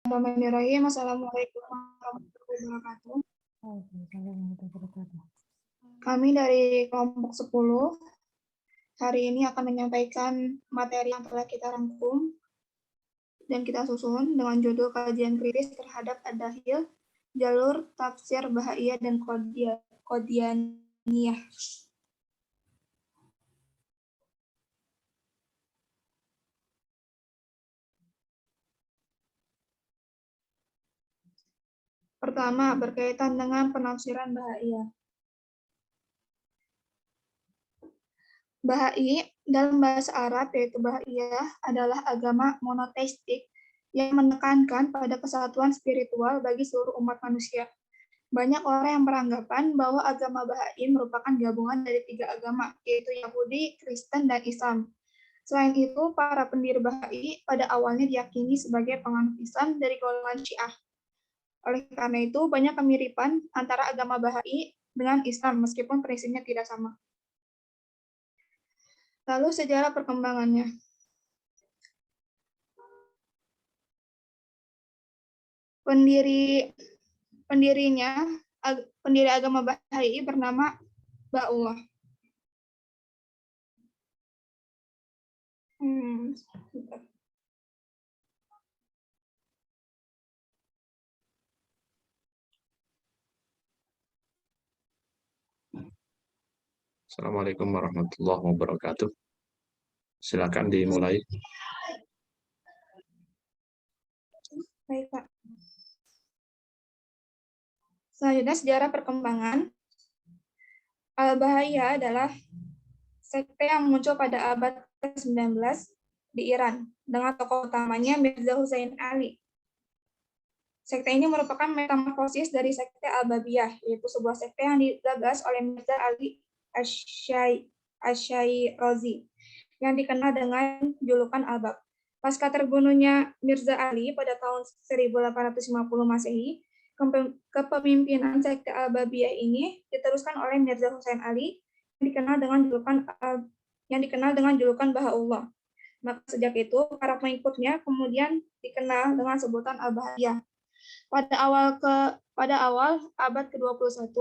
Bismillahirrahmanirrahim. Assalamualaikum warahmatullahi wabarakatuh. Kami dari kelompok 10 hari ini akan menyampaikan materi yang telah kita rangkum dan kita susun dengan judul kajian kritis terhadap ad-dakhil, jalur tafsir Bahaiyah dan Qadianiyah. Pertama, berkaitan dengan penafsiran Bahaiyah. Bahai dalam bahasa Arab yaitu Bahaiyah adalah agama monoteistik yang menekankan pada kesatuan spiritual bagi seluruh umat manusia. Banyak orang yang beranggapan bahwa agama Bahai merupakan gabungan dari 3 agama, yaitu Yahudi, Kristen, dan Islam. Selain itu, para pendiri Bahai pada awalnya diyakini sebagai penganut Islam dari golongan Syiah. Oleh karena itu, banyak kemiripan antara agama Bahai dengan Islam, meskipun prinsipnya tidak sama. Lalu sejarah perkembangannya. Pendiri agama Bahai bernama Ba'ullah. Assalamualaikum warahmatullahi wabarakatuh. Silakan dimulai. Baik, Pak. Selanjutnya sejarah perkembangan. Al-Bahaiyah adalah sekte yang muncul pada abad ke-19 di Iran dengan tokoh utamanya Mirza Hussein Ali. Sekte ini merupakan metamorfosis dari sekte Al-Babiyah, yaitu sebuah sekte yang digagas oleh Mirza Ali Asy-Syairazi yang dikenal dengan julukan Al-Bab. Pasca terbunuhnya Mirza Ali pada tahun 1850 Masehi, kepemimpinan sekte Al-Babiyah ini diteruskan oleh Mirza Hussein Ali yang dikenal dengan julukan Bahaullah. Maka sejak itu para pengikutnya kemudian dikenal dengan sebutan Al-Bahaiyah. Pada awal abad ke-21,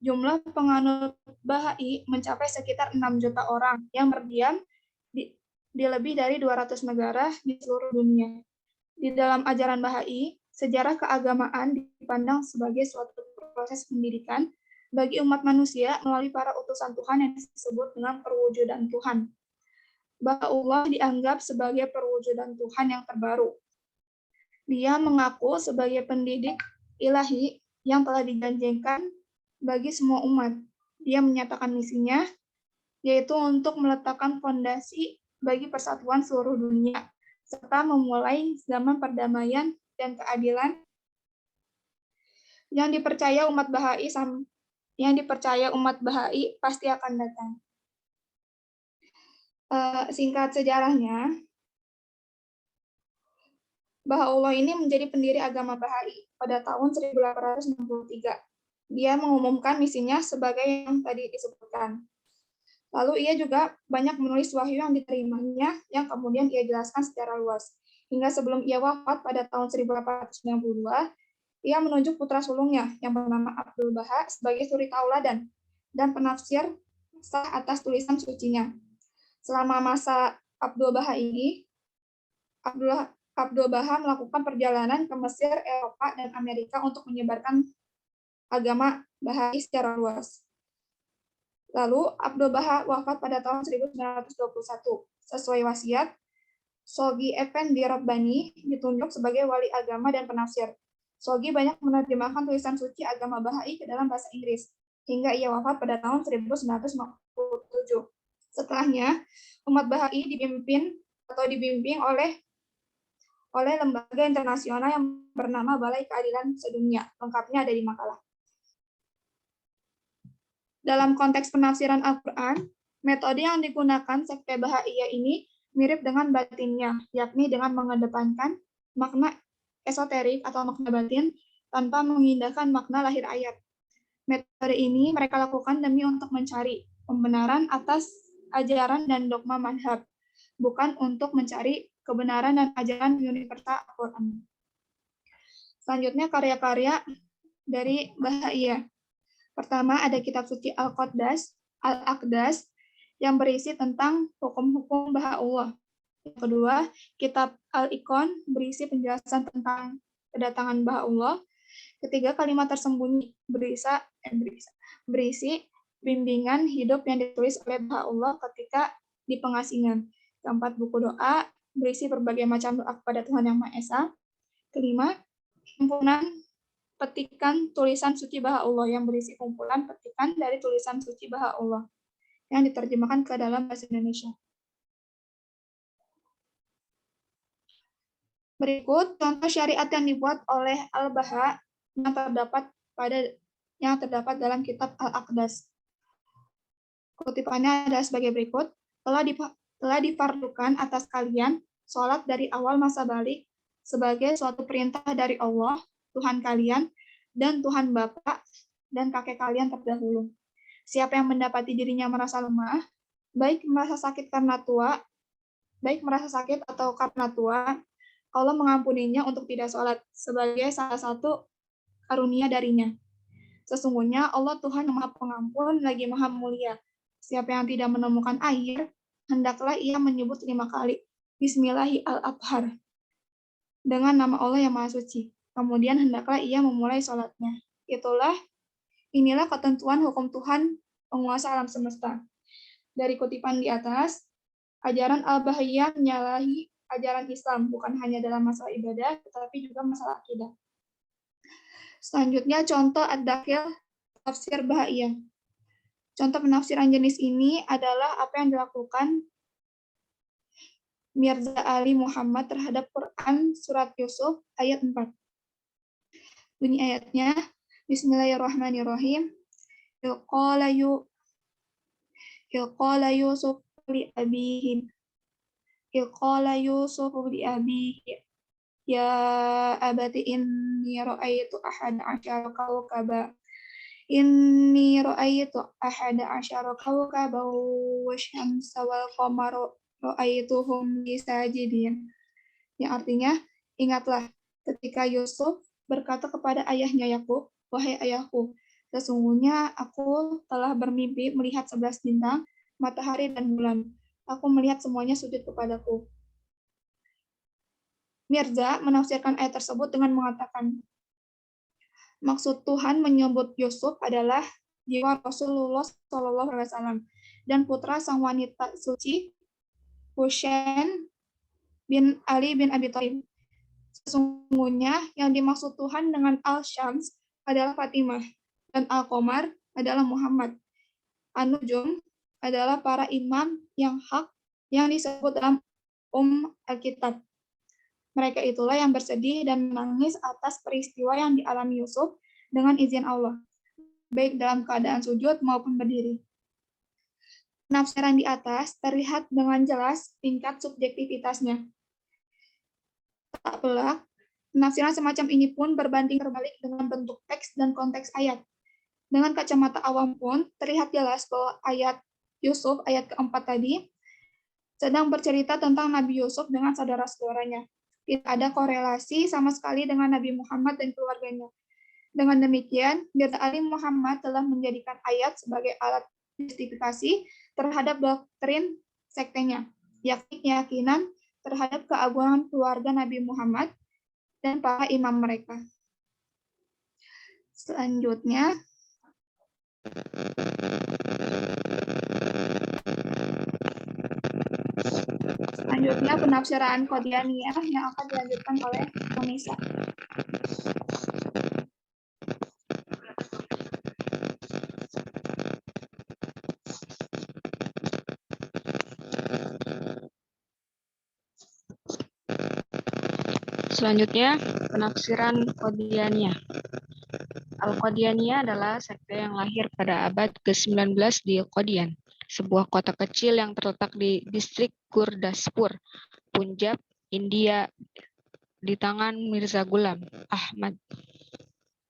jumlah penganut Bahai mencapai sekitar 6 juta orang yang berdiam di lebih dari 200 negara di seluruh dunia. Di dalam ajaran Bahai, sejarah keagamaan dipandang sebagai suatu proses pendidikan bagi umat manusia melalui para utusan Tuhan yang disebut dengan perwujudan Tuhan. Ba'ullah dianggap sebagai perwujudan Tuhan yang terbaru. Dia mengaku sebagai pendidik ilahi yang telah dijanjikan bagi semua umat. Dia menyatakan misinya, yaitu untuk meletakkan fondasi bagi persatuan seluruh dunia, serta memulai zaman perdamaian dan keadilan yang dipercaya umat Bahai pasti akan datang. Singkat sejarahnya, Bahaullah ini menjadi pendiri agama Bahai pada tahun 1863. Dia mengumumkan misinya sebagai yang tadi disebutkan. Lalu ia juga banyak menulis wahyu yang diterimanya yang kemudian ia jelaskan secara luas. Hingga sebelum ia wafat pada tahun 1892, ia menunjuk putra sulungnya yang bernama Abdul Baha sebagai suri tauladan dan penafsir sah atas tulisan sucinya. Selama masa Abdul Baha ini, Abdul Baha melakukan perjalanan ke Mesir, Eropa, dan Amerika untuk menyebarkan agama Bahai secara luas. Lalu Abdul Baha wafat pada tahun 1921. Sesuai wasiat, Sogi Effendi Rabbani ditunjuk sebagai wali agama dan penafsir. Sogi banyak menerjemahkan tulisan suci agama Bahai ke dalam bahasa Inggris, hingga ia wafat pada tahun 1957. Setelahnya, umat Bahai dibimbing oleh lembaga internasional yang bernama Balai Keadilan Sedunia. Lengkapnya ada di makalah. Dalam konteks penafsiran Al-Quran, metode yang digunakan sekte Bahaiyah ini mirip dengan batinnya, yakni dengan mengedepankan makna esoterik atau makna batin tanpa mengindahkan makna lahir ayat. Metode ini mereka lakukan demi untuk mencari pembenaran atas ajaran dan dogma madhab, bukan untuk mencari kebenaran dan ajaran universal Al-Quran. Selanjutnya karya-karya dari Bahaiyah. Pertama ada kitab suci Al-Aqdas yang berisi tentang hukum-hukum Baha'ullah. Yang kedua, kitab Al-Iqon berisi penjelasan tentang kedatangan Baha'ullah. Ketiga, kalimat tersembunyi berisi bimbingan hidup yang ditulis oleh Baha'ullah ketika di pengasingan. Keempat, buku doa berisi berbagai macam doa kepada Tuhan Yang Maha Esa. Kelima, himpunan petikan tulisan suci Baha'ullah yang berisi kumpulan petikan dari tulisan suci Baha'ullah yang diterjemahkan ke dalam bahasa Indonesia. Berikut contoh syariat yang dibuat oleh Al-Baha yang terdapat dalam kitab Al-Aqdas. Kutipannya adalah sebagai berikut: telah difardukan atas kalian sholat dari awal masa balik sebagai suatu perintah dari Allah, Tuhan kalian, dan Tuhan Bapa dan kakek kalian terdahulu. Siapa yang mendapati dirinya merasa lemah, baik merasa sakit atau karena tua, Allah mengampuninya untuk tidak sholat sebagai salah satu karunia darinya. Sesungguhnya Allah Tuhan yang Maha Pengampun lagi Maha Mulia. Siapa yang tidak menemukan air, hendaklah ia menyebut 5 kali Bismillahirrahmanirrahim dengan nama Allah yang Maha Suci. Kemudian hendaklah ia memulai sholatnya. Inilah ketentuan hukum Tuhan penguasa alam semesta. Dari kutipan di atas, ajaran Al-Bahaiyah menyalahi ajaran Islam, bukan hanya dalam masalah ibadah, tetapi juga masalah akidah. Selanjutnya, contoh ad-dakhil tafsir Bahaiyah. Contoh penafsiran jenis ini adalah apa yang dilakukan Mirza Ali Muhammad terhadap Quran Surat Yusuf ayat 4. Bunyi ayatnya, Bismillahirrahmanirrahim. Ilqala Yusuf li abihi. Ilqala Yusuf li abihi. Ya abati inni ra'aitu ahada asyara kawkaba. Inni ra'aitu ahada asyara kawkaba wasyamsa wal qamara ra'aituhum li sajidin. Yang artinya, ingatlah ketika Yusuf berkata kepada ayahnya Yakub, wahai ayahku, sesungguhnya aku telah bermimpi melihat 11 bintang, matahari dan bulan. Aku melihat semuanya sujud kepadaku. Mirza menafsirkan ayat tersebut dengan mengatakan, maksud Tuhan menyebut Yusuf adalah jiwa Rasulullah SAW dan putra sang wanita suci Husain bin Ali bin Abi Thalib. Sesungguhnya yang dimaksud Tuhan dengan Al-Syams adalah Fatimah dan Al-Qamar adalah Muhammad. An-Nujum adalah para imam yang hak yang disebut dalam Al-Kitab. Mereka itulah yang bersedih dan menangis atas peristiwa yang dialami Yusuf dengan izin Allah, baik dalam keadaan sujud maupun berdiri. Penafsiran di atas terlihat dengan jelas tingkat subjektivitasnya. Tak pelak, penafsiran semacam ini pun berbanding terbalik dengan bentuk teks dan konteks ayat. Dengan kacamata awam pun terlihat jelas bahwa ayat Yusuf, ayat keempat tadi, sedang bercerita tentang Nabi Yusuf dengan saudara-saudaranya. Tidak ada korelasi sama sekali dengan Nabi Muhammad dan keluarganya. Dengan demikian, Mirza Ali Muhammad telah menjadikan ayat sebagai alat justifikasi terhadap doktrin sektenya, yakni keyakinan terhadap keagungan keluarga Nabi Muhammad dan para imam mereka. Selanjutnya, penafsiran Qadianiyah yang akan dilanjutkan oleh Monisa. Selanjutnya, penafsiran Qadianiyah. Al-Qadianiyah adalah sekte yang lahir pada abad ke-19 di Qadian, sebuah kota kecil yang terletak di distrik Gurdaspur, Punjab, India, di tangan Mirza Ghulam Ahmad.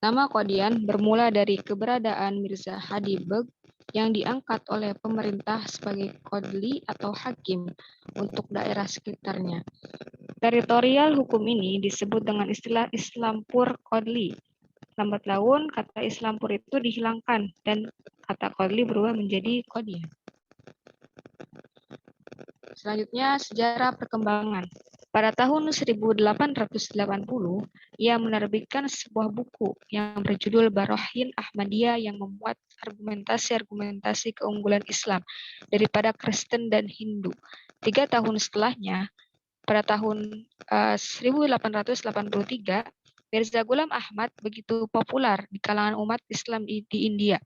Nama Qadian bermula dari keberadaan Mirza Hadi Beg yang diangkat oleh pemerintah sebagai qadli atau hakim untuk daerah sekitarnya. Teritorial hukum ini disebut dengan istilah Islampur Kodli. Lambat laun, kata Islampur itu dihilangkan dan kata Kodli berubah menjadi Kodian. Selanjutnya, sejarah perkembangan. Pada tahun 1880, ia menerbitkan sebuah buku yang berjudul Barohin Ahmadiyah yang memuat argumentasi-argumentasi keunggulan Islam daripada Kristen dan Hindu. 3 tahun setelahnya, pada tahun 1883, Mirza Ghulam Ahmad begitu populer di kalangan umat Islam di India.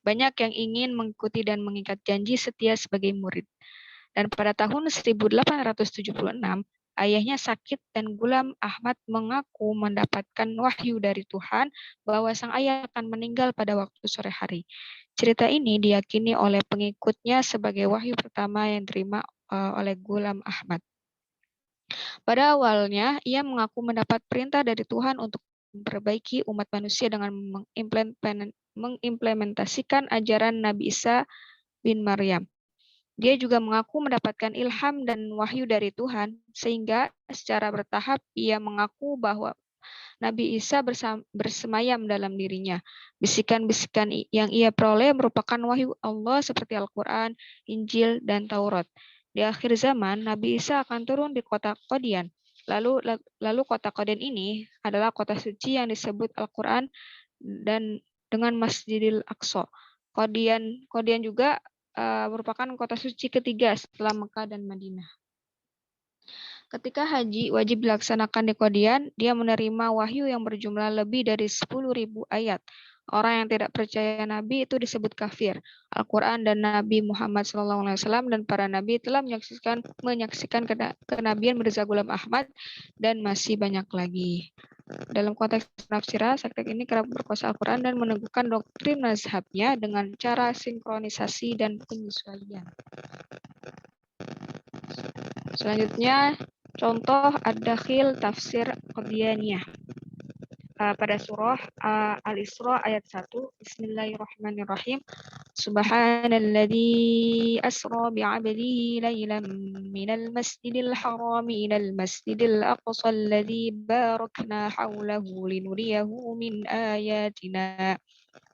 Banyak yang ingin mengikuti dan mengikat janji setia sebagai murid. Dan pada tahun 1876, ayahnya sakit dan Ghulam Ahmad mengaku mendapatkan wahyu dari Tuhan bahwa sang ayah akan meninggal pada waktu sore hari. Cerita ini diyakini oleh pengikutnya sebagai wahyu pertama yang diterima oleh Ghulam Ahmad. Pada awalnya, ia mengaku mendapat perintah dari Tuhan untuk memperbaiki umat manusia dengan mengimplementasikan ajaran Nabi Isa bin Maryam. Dia juga mengaku mendapatkan ilham dan wahyu dari Tuhan, sehingga secara bertahap ia mengaku bahwa Nabi Isa bersemayam dalam dirinya. Bisikan-bisikan yang ia peroleh merupakan wahyu Allah seperti Al-Quran, Injil, dan Taurat. Di akhir zaman, Nabi Isa akan turun di kota Qadian. Lalu kota Qadian ini adalah kota suci yang disebut Al-Quran dan dengan Masjidil Aqsa. Qadian juga merupakan kota suci ketiga setelah Mekah dan Madinah. Ketika haji wajib dilaksanakan di Qadian, dia menerima wahyu yang berjumlah lebih dari 10.000 ayat. Orang yang tidak percaya Nabi itu disebut kafir. Al-Quran dan Nabi Muhammad SAW dan para Nabi telah menyaksikan kenabian Mirza Ghulam Ahmad dan masih banyak lagi. Dalam konteks penafsiran, sekte ini kerap berkuasa Al-Quran dan meneguhkan doktrin mazhabnya dengan cara sinkronisasi dan penyesuaian. Selanjutnya, contoh ad-dakhil tafsir Qadianiyah. Pada surah Al-Isra ayat 1, Bismillahirrahmanirrahim. Subhanalladzi asra bi'abdihi laylan minal masjidil harami ilal masjidil aqsa alladzi barakna hawlahu linuriyahu min ayatina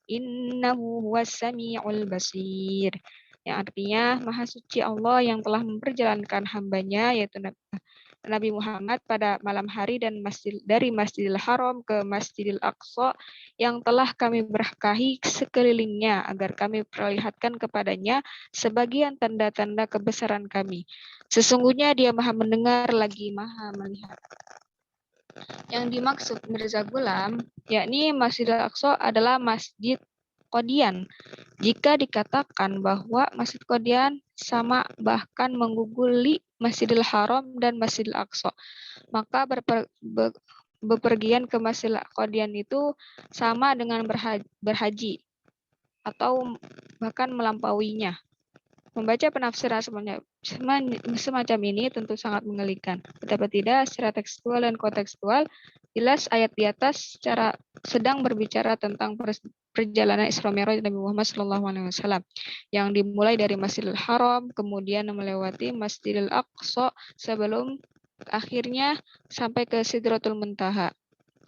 innahu huwas sami'ul basir. Yang artinya, Maha Suci Allah yang telah memperjalankan hambanya, yaitu Nabi Muhammad pada malam hari dan dari Masjidil Haram ke Masjidil Aqsa yang telah kami berkahi sekelilingnya agar kami perlihatkan kepadanya sebagian tanda-tanda kebesaran kami. Sesungguhnya dia Maha mendengar lagi Maha melihat. Yang dimaksud Mirza Ghulam, yakni Masjidil Aqsa adalah Masjid Qadian. Jika dikatakan bahwa Masjid Qadian sama bahkan mengguguli Masjidil Haram dan Masjidil Aqsa, maka bepergian ke Masjidil Qadian itu sama dengan berhaji atau bahkan melampauinya. Membaca penafsiran semacam ini tentu sangat mengelikan. Betapa tidak, secara tekstual dan kontekstual, jelas ayat di atas secara sedang berbicara tentang perjalanan Isra Mi'raj Nabi Muhammad SAW yang dimulai dari Masjidil Haram, kemudian melewati Masjidil Aqsa sebelum akhirnya sampai ke Sidratul Muntaha.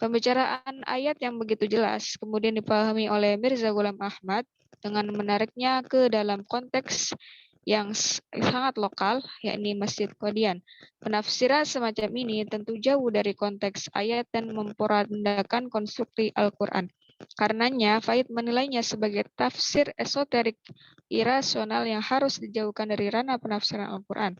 Pembicaraan ayat yang begitu jelas kemudian dipahami oleh Mirza Ghulam Ahmad dengan menariknya ke dalam konteks yang sangat lokal, yakni Masjid Qadian. Penafsiran semacam ini tentu jauh dari konteks ayat dan memporandakan konstruksi Al-Quran. Karenanya, Faid menilainya sebagai tafsir esoterik irasional yang harus dijauhkan dari ranah penafsiran Al-Quran.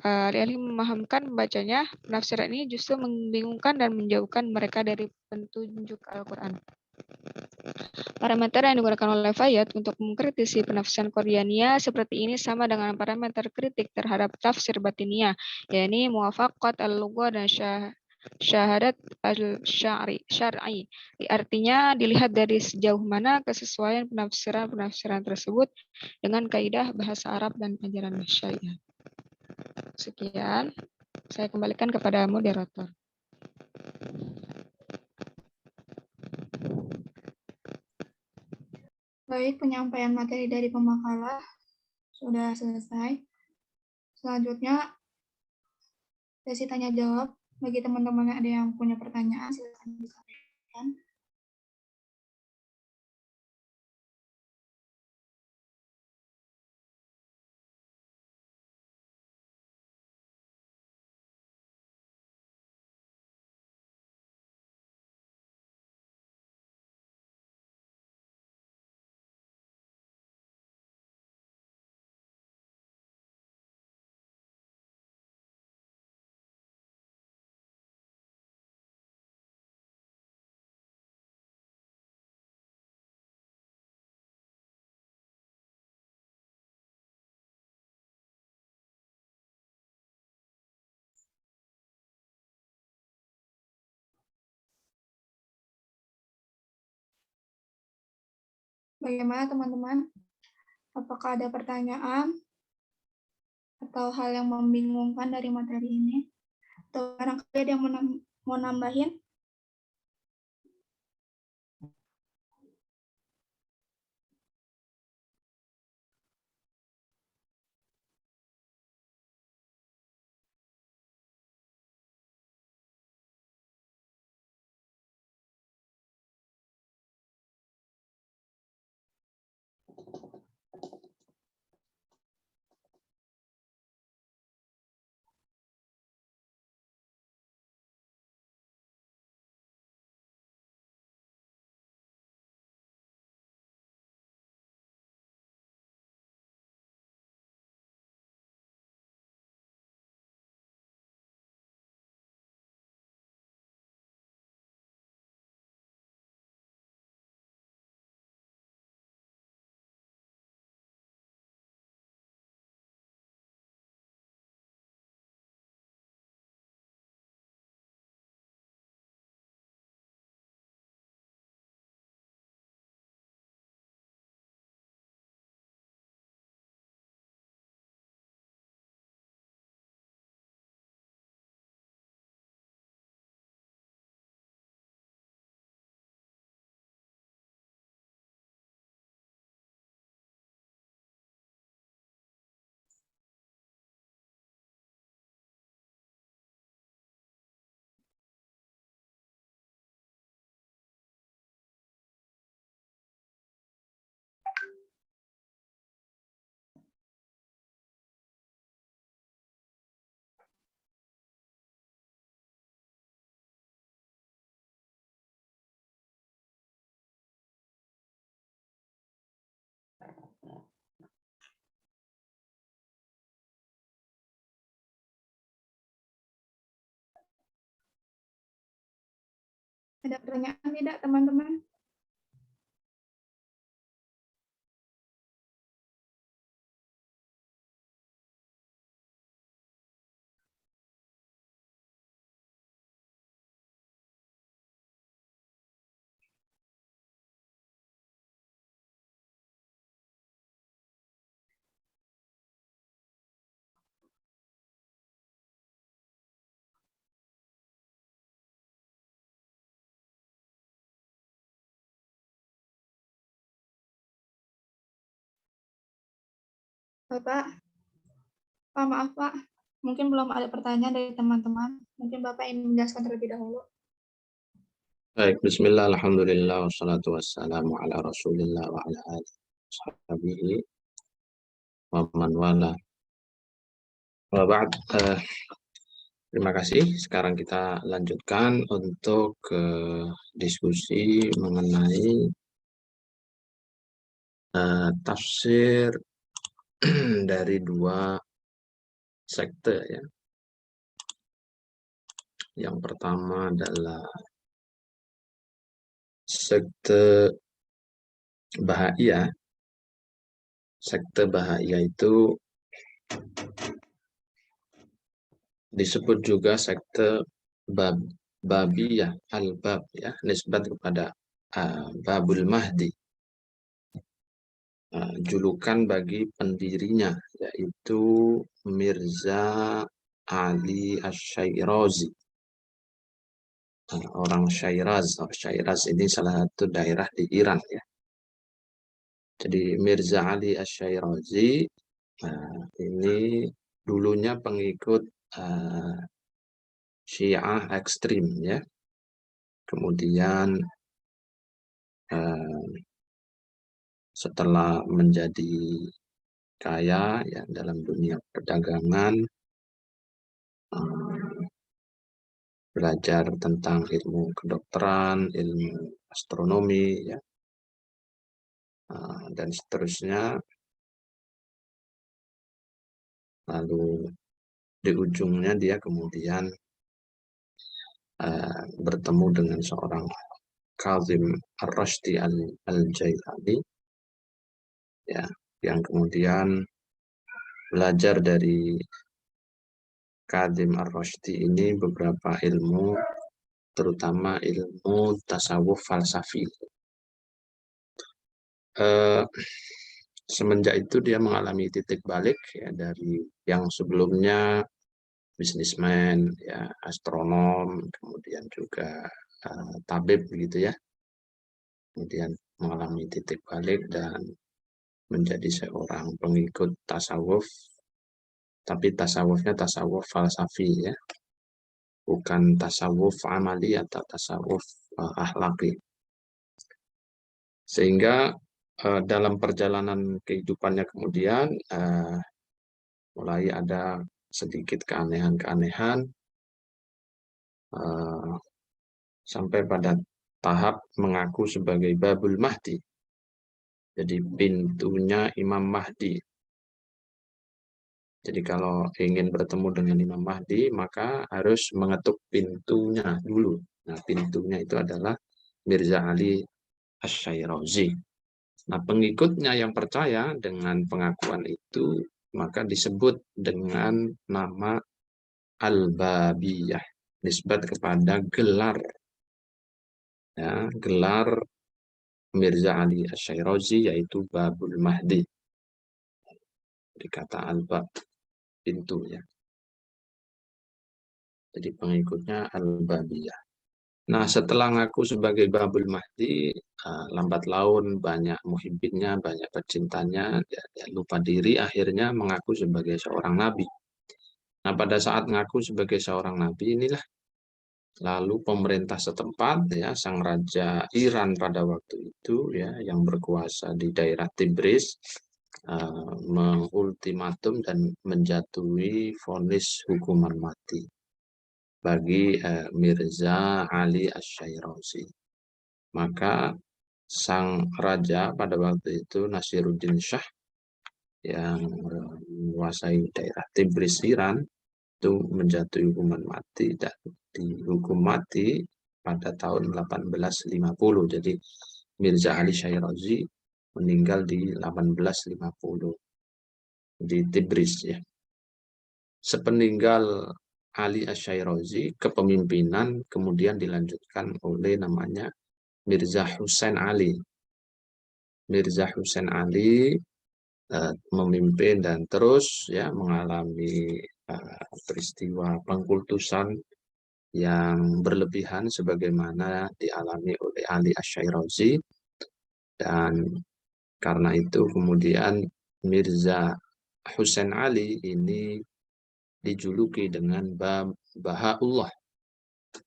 Alih-alih memahamkan pembacanya, penafsiran ini justru membingungkan dan menjauhkan mereka dari petunjuk Al-Quran. Parameter yang digunakan oleh Fayyad untuk mengkritisi penafsiran Qadianiyah seperti ini sama dengan parameter kritik terhadap tafsir Batiniyah, yakni muwafaqat al-lughah dan syahadat al-syar'i. Artinya dilihat dari sejauh mana kesesuaian penafsiran tersebut dengan kaidah bahasa Arab dan ajaran syariah. Sekian, saya kembalikan kepada moderator. Baik, penyampaian materi dari pemakalah sudah selesai. Selanjutnya, sesi tanya jawab. Bagi teman-teman yang ada yang punya pertanyaan, silakan disampaikan. Bagaimana teman-teman? Apakah ada pertanyaan atau hal yang membingungkan dari materi ini? Atau barangkali ada yang mau nambahin? Ada pertanyaan tidak, teman-teman? Bapak, maaf Pak, mungkin belum ada pertanyaan dari teman-teman. Mungkin Bapak ingin menjelaskan terlebih dahulu. Baik, bismillah, alhamdulillah, wassalatu wassalamu ala rasulillah wa ala alihi washabihi wa man wala. Wa ba'd, terima kasih. Sekarang kita lanjutkan untuk diskusi mengenai tafsir dari dua sekte ya. Yang pertama adalah sekte Bahaiyah. Sekte Bahaiyah itu disebut juga sekte Babiyah, Al-Bab ya, nisbat kepada Babul Mahdi. Julukan bagi pendirinya yaitu Mirza Ali Asy-Syairazi. Orang Syiraz. Syiraz ini salah satu daerah di Iran ya. Jadi Mirza Ali Asy-Syairazi ini dulunya pengikut Syiah ekstrim ya. Kemudian setelah menjadi kaya ya dalam dunia perdagangan, belajar tentang ilmu kedokteran, ilmu astronomi ya, dan seterusnya. Lalu di ujungnya dia kemudian bertemu dengan seorang Kazim Ar-Rashdi Al-Jailani ya, yang kemudian belajar dari Kazim Ar-Rashdi ini beberapa ilmu, terutama ilmu tasawuf falsafi. Semenjak itu dia mengalami titik balik ya, dari yang sebelumnya bisnismen, ya, astronom, kemudian juga tabib gitu ya. Kemudian mengalami titik balik dan menjadi seorang pengikut tasawuf, tapi tasawufnya tasawuf falsafi ya, bukan tasawuf amali atau tasawuf akhlaki. Sehingga dalam perjalanan kehidupannya kemudian mulai ada sedikit keanehan-keanehan sampai pada tahap mengaku sebagai Babul Mahdi. Jadi pintunya Imam Mahdi. Jadi kalau ingin bertemu dengan Imam Mahdi, maka harus mengetuk pintunya dulu. Nah, pintunya itu adalah Mirza Ali Asy-Syairazi. Nah, pengikutnya yang percaya dengan pengakuan itu, maka disebut dengan nama Al-Babiyah, nisbat kepada gelar. Ya, gelar Mirza Ali Asy-Syairazi yaitu Babul Mahdi. Dikata Al-Bab, pintu ya. Jadi pengikutnya Al-Babiyah. Nah, setelah ngaku sebagai Babul Mahdi, lambat laun banyak muhibbinnya, banyak pecintanya, ya, lupa diri, akhirnya mengaku sebagai seorang nabi. Nah, pada saat ngaku sebagai seorang nabi inilah lalu pemerintah setempat ya, sang raja Iran pada waktu itu ya, yang berkuasa di daerah Tibris, mengultimatum dan menjatuhi vonis hukuman mati bagi Mirza Ali Asy-Syairazi. Maka sang raja pada waktu itu Nasiruddin Shah yang menguasai daerah Tibris Iran itu menjatuhi hukuman mati dan dihukum mati pada tahun 1850. Jadi Mirza Ali Syairazi meninggal di 1850 di Tibris ya. Sepeninggal Ali Asy-Syairazi, kepemimpinan kemudian dilanjutkan oleh namanya Mirza Husain Ali. Mirza Husain Ali memimpin dan terus ya mengalami peristiwa pengkultusan yang berlebihan sebagaimana dialami oleh Ali Asy-Syairazi, dan karena itu kemudian Mirza Husain Ali ini dijuluki dengan Bahaullah.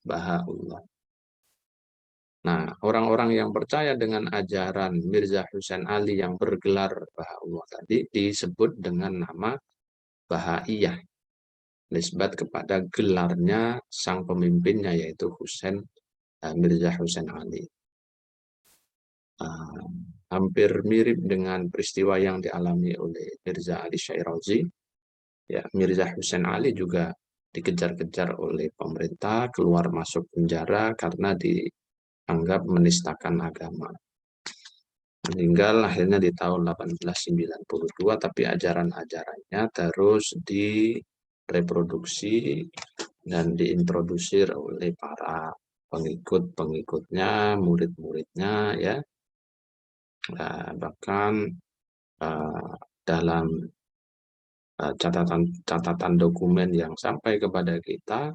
Bahaullah. Nah, orang-orang yang percaya dengan ajaran Mirza Husain Ali yang bergelar Bahaullah tadi disebut dengan nama Bahaiyah, nisbat kepada gelarnya sang pemimpinnya yaitu Mirza Husain Ali. Hampir mirip dengan peristiwa yang dialami oleh Mirza Ali Syairazi. Ya, Mirza Husain Ali juga dikejar-kejar oleh pemerintah, keluar masuk penjara karena dianggap menistakan agama. Meninggal akhirnya di tahun 1892, tapi ajaran-ajarannya terus direproduksi dan diintrodusir oleh para pengikut-pengikutnya, murid-muridnya ya. Nah, bahkan dalam catatan dokumen yang sampai kepada kita,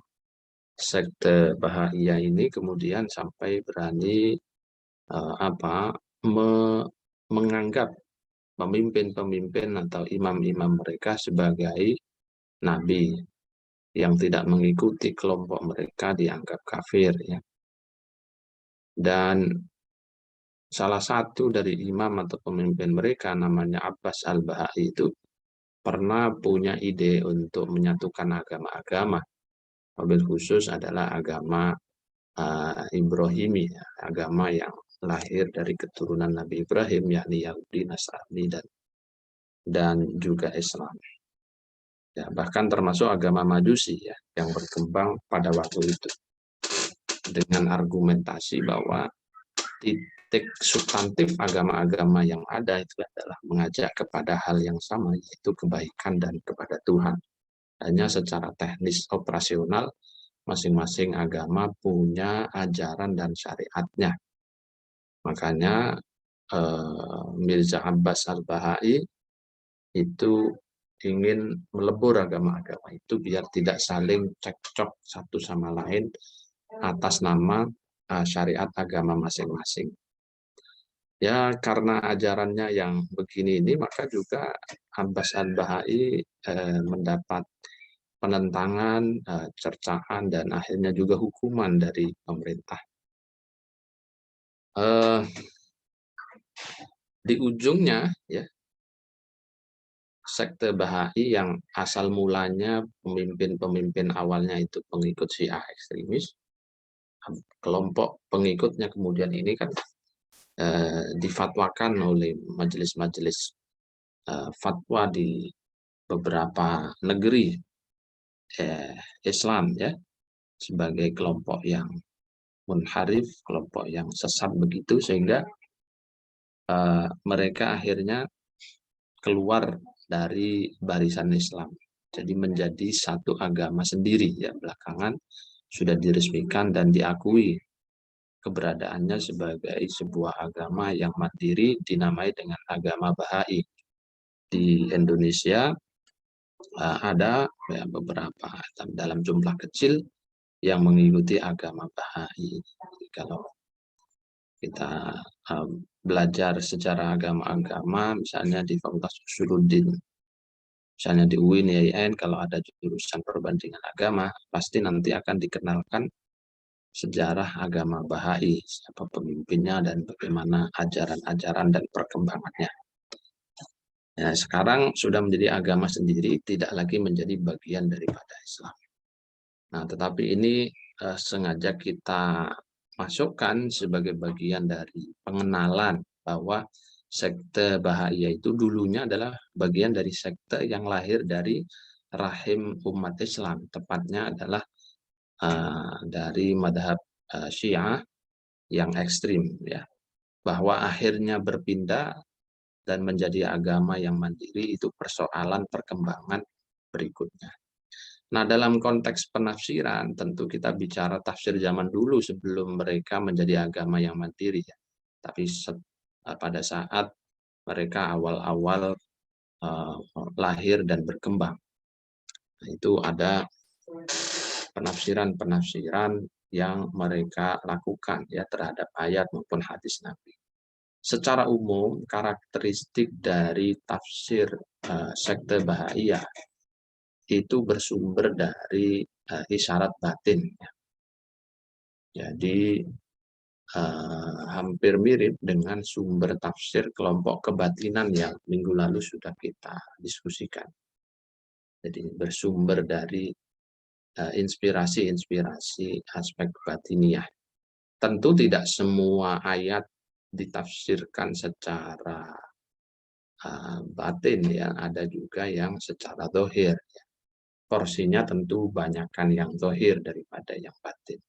sekte Bahaiyah ini kemudian sampai berani menganggap pemimpin-pemimpin atau imam-imam mereka sebagai nabi. yang tidak mengikuti kelompok mereka dianggap kafir, ya. Dan salah satu dari imam atau pemimpin mereka namanya Abbas al-Bahai itu pernah punya ide untuk menyatukan agama-agama. Wabil khusus adalah agama Ibrahimi, ya, agama yang lahir dari keturunan Nabi Ibrahim, yakni Yahudi, Nasrani, dan juga Islam. Ya, bahkan termasuk agama Majusi, ya, yang berkembang pada waktu itu dengan argumentasi bahwa titik substantif agama-agama yang ada itu adalah mengajak kepada hal yang sama, yaitu kebaikan dan kepada Tuhan. Hanya secara teknis operasional, masing-masing agama punya ajaran dan syariatnya. Makanya Mirza Abbas al-Bahai itu ingin melebur agama-agama itu biar tidak saling cekcok satu sama lain atas nama syariat agama masing-masing. Ya, karena ajarannya yang begini ini, maka juga Abbas al-Bahai mendapat penentangan, cercaan, dan akhirnya juga hukuman dari pemerintah. Di ujungnya, ya, sekte Bahai yang asal mulanya pemimpin-pemimpin awalnya itu pengikut Syiah ekstremis, kelompok pengikutnya kemudian ini kan difatwakan oleh majelis-majelis fatwa di beberapa negeri Islam, ya, sebagai kelompok yang munharif, kelompok yang sesat begitu, sehingga mereka akhirnya keluar dari barisan Islam, jadi menjadi satu agama sendiri, ya. Belakangan sudah diresmikan dan diakui keberadaannya sebagai sebuah agama yang mandiri dinamai dengan agama Bahai. Di Indonesia ada ya, beberapa dalam jumlah kecil yang mengikuti agama Bahai. Jadi kalau kita belajar sejarah agama-agama, misalnya di Fakultas Usuluddin, misalnya di UIN, IAIN, kalau ada jurusan perbandingan agama, pasti nanti akan dikenalkan sejarah agama Bahai, siapa pemimpinnya dan bagaimana ajaran-ajaran dan perkembangannya. Ya, sekarang sudah menjadi agama sendiri, tidak lagi menjadi bagian daripada Islam. Nah, tetapi ini sengaja kita masukkan sebagai bagian dari pengenalan bahwa sekte Bahai itu dulunya adalah bagian dari sekte yang lahir dari rahim umat Islam, tepatnya adalah dari madhab Syiah yang ekstrim, ya, bahwa akhirnya berpindah dan menjadi agama yang mandiri itu persoalan perkembangan berikutnya. Nah, dalam konteks penafsiran tentu kita bicara tafsir zaman dulu sebelum mereka menjadi agama yang mandiri, ya. Tapi pada saat mereka awal-awal lahir dan berkembang, nah, itu ada penafsiran-penafsiran yang mereka lakukan, ya, terhadap ayat maupun hadis Nabi. Secara umum, karakteristik dari tafsir sekte Bahaiyah itu bersumber dari isyarat batin. Jadi hampir mirip dengan sumber tafsir kelompok kebatinan yang minggu lalu sudah kita diskusikan. Jadi bersumber dari inspirasi-inspirasi aspek batiniah. Tentu tidak semua ayat ditafsirkan secara batin, ya. Ada juga yang secara zahir, ya. Porsinya tentu banyakkan yang zahir daripada yang batin.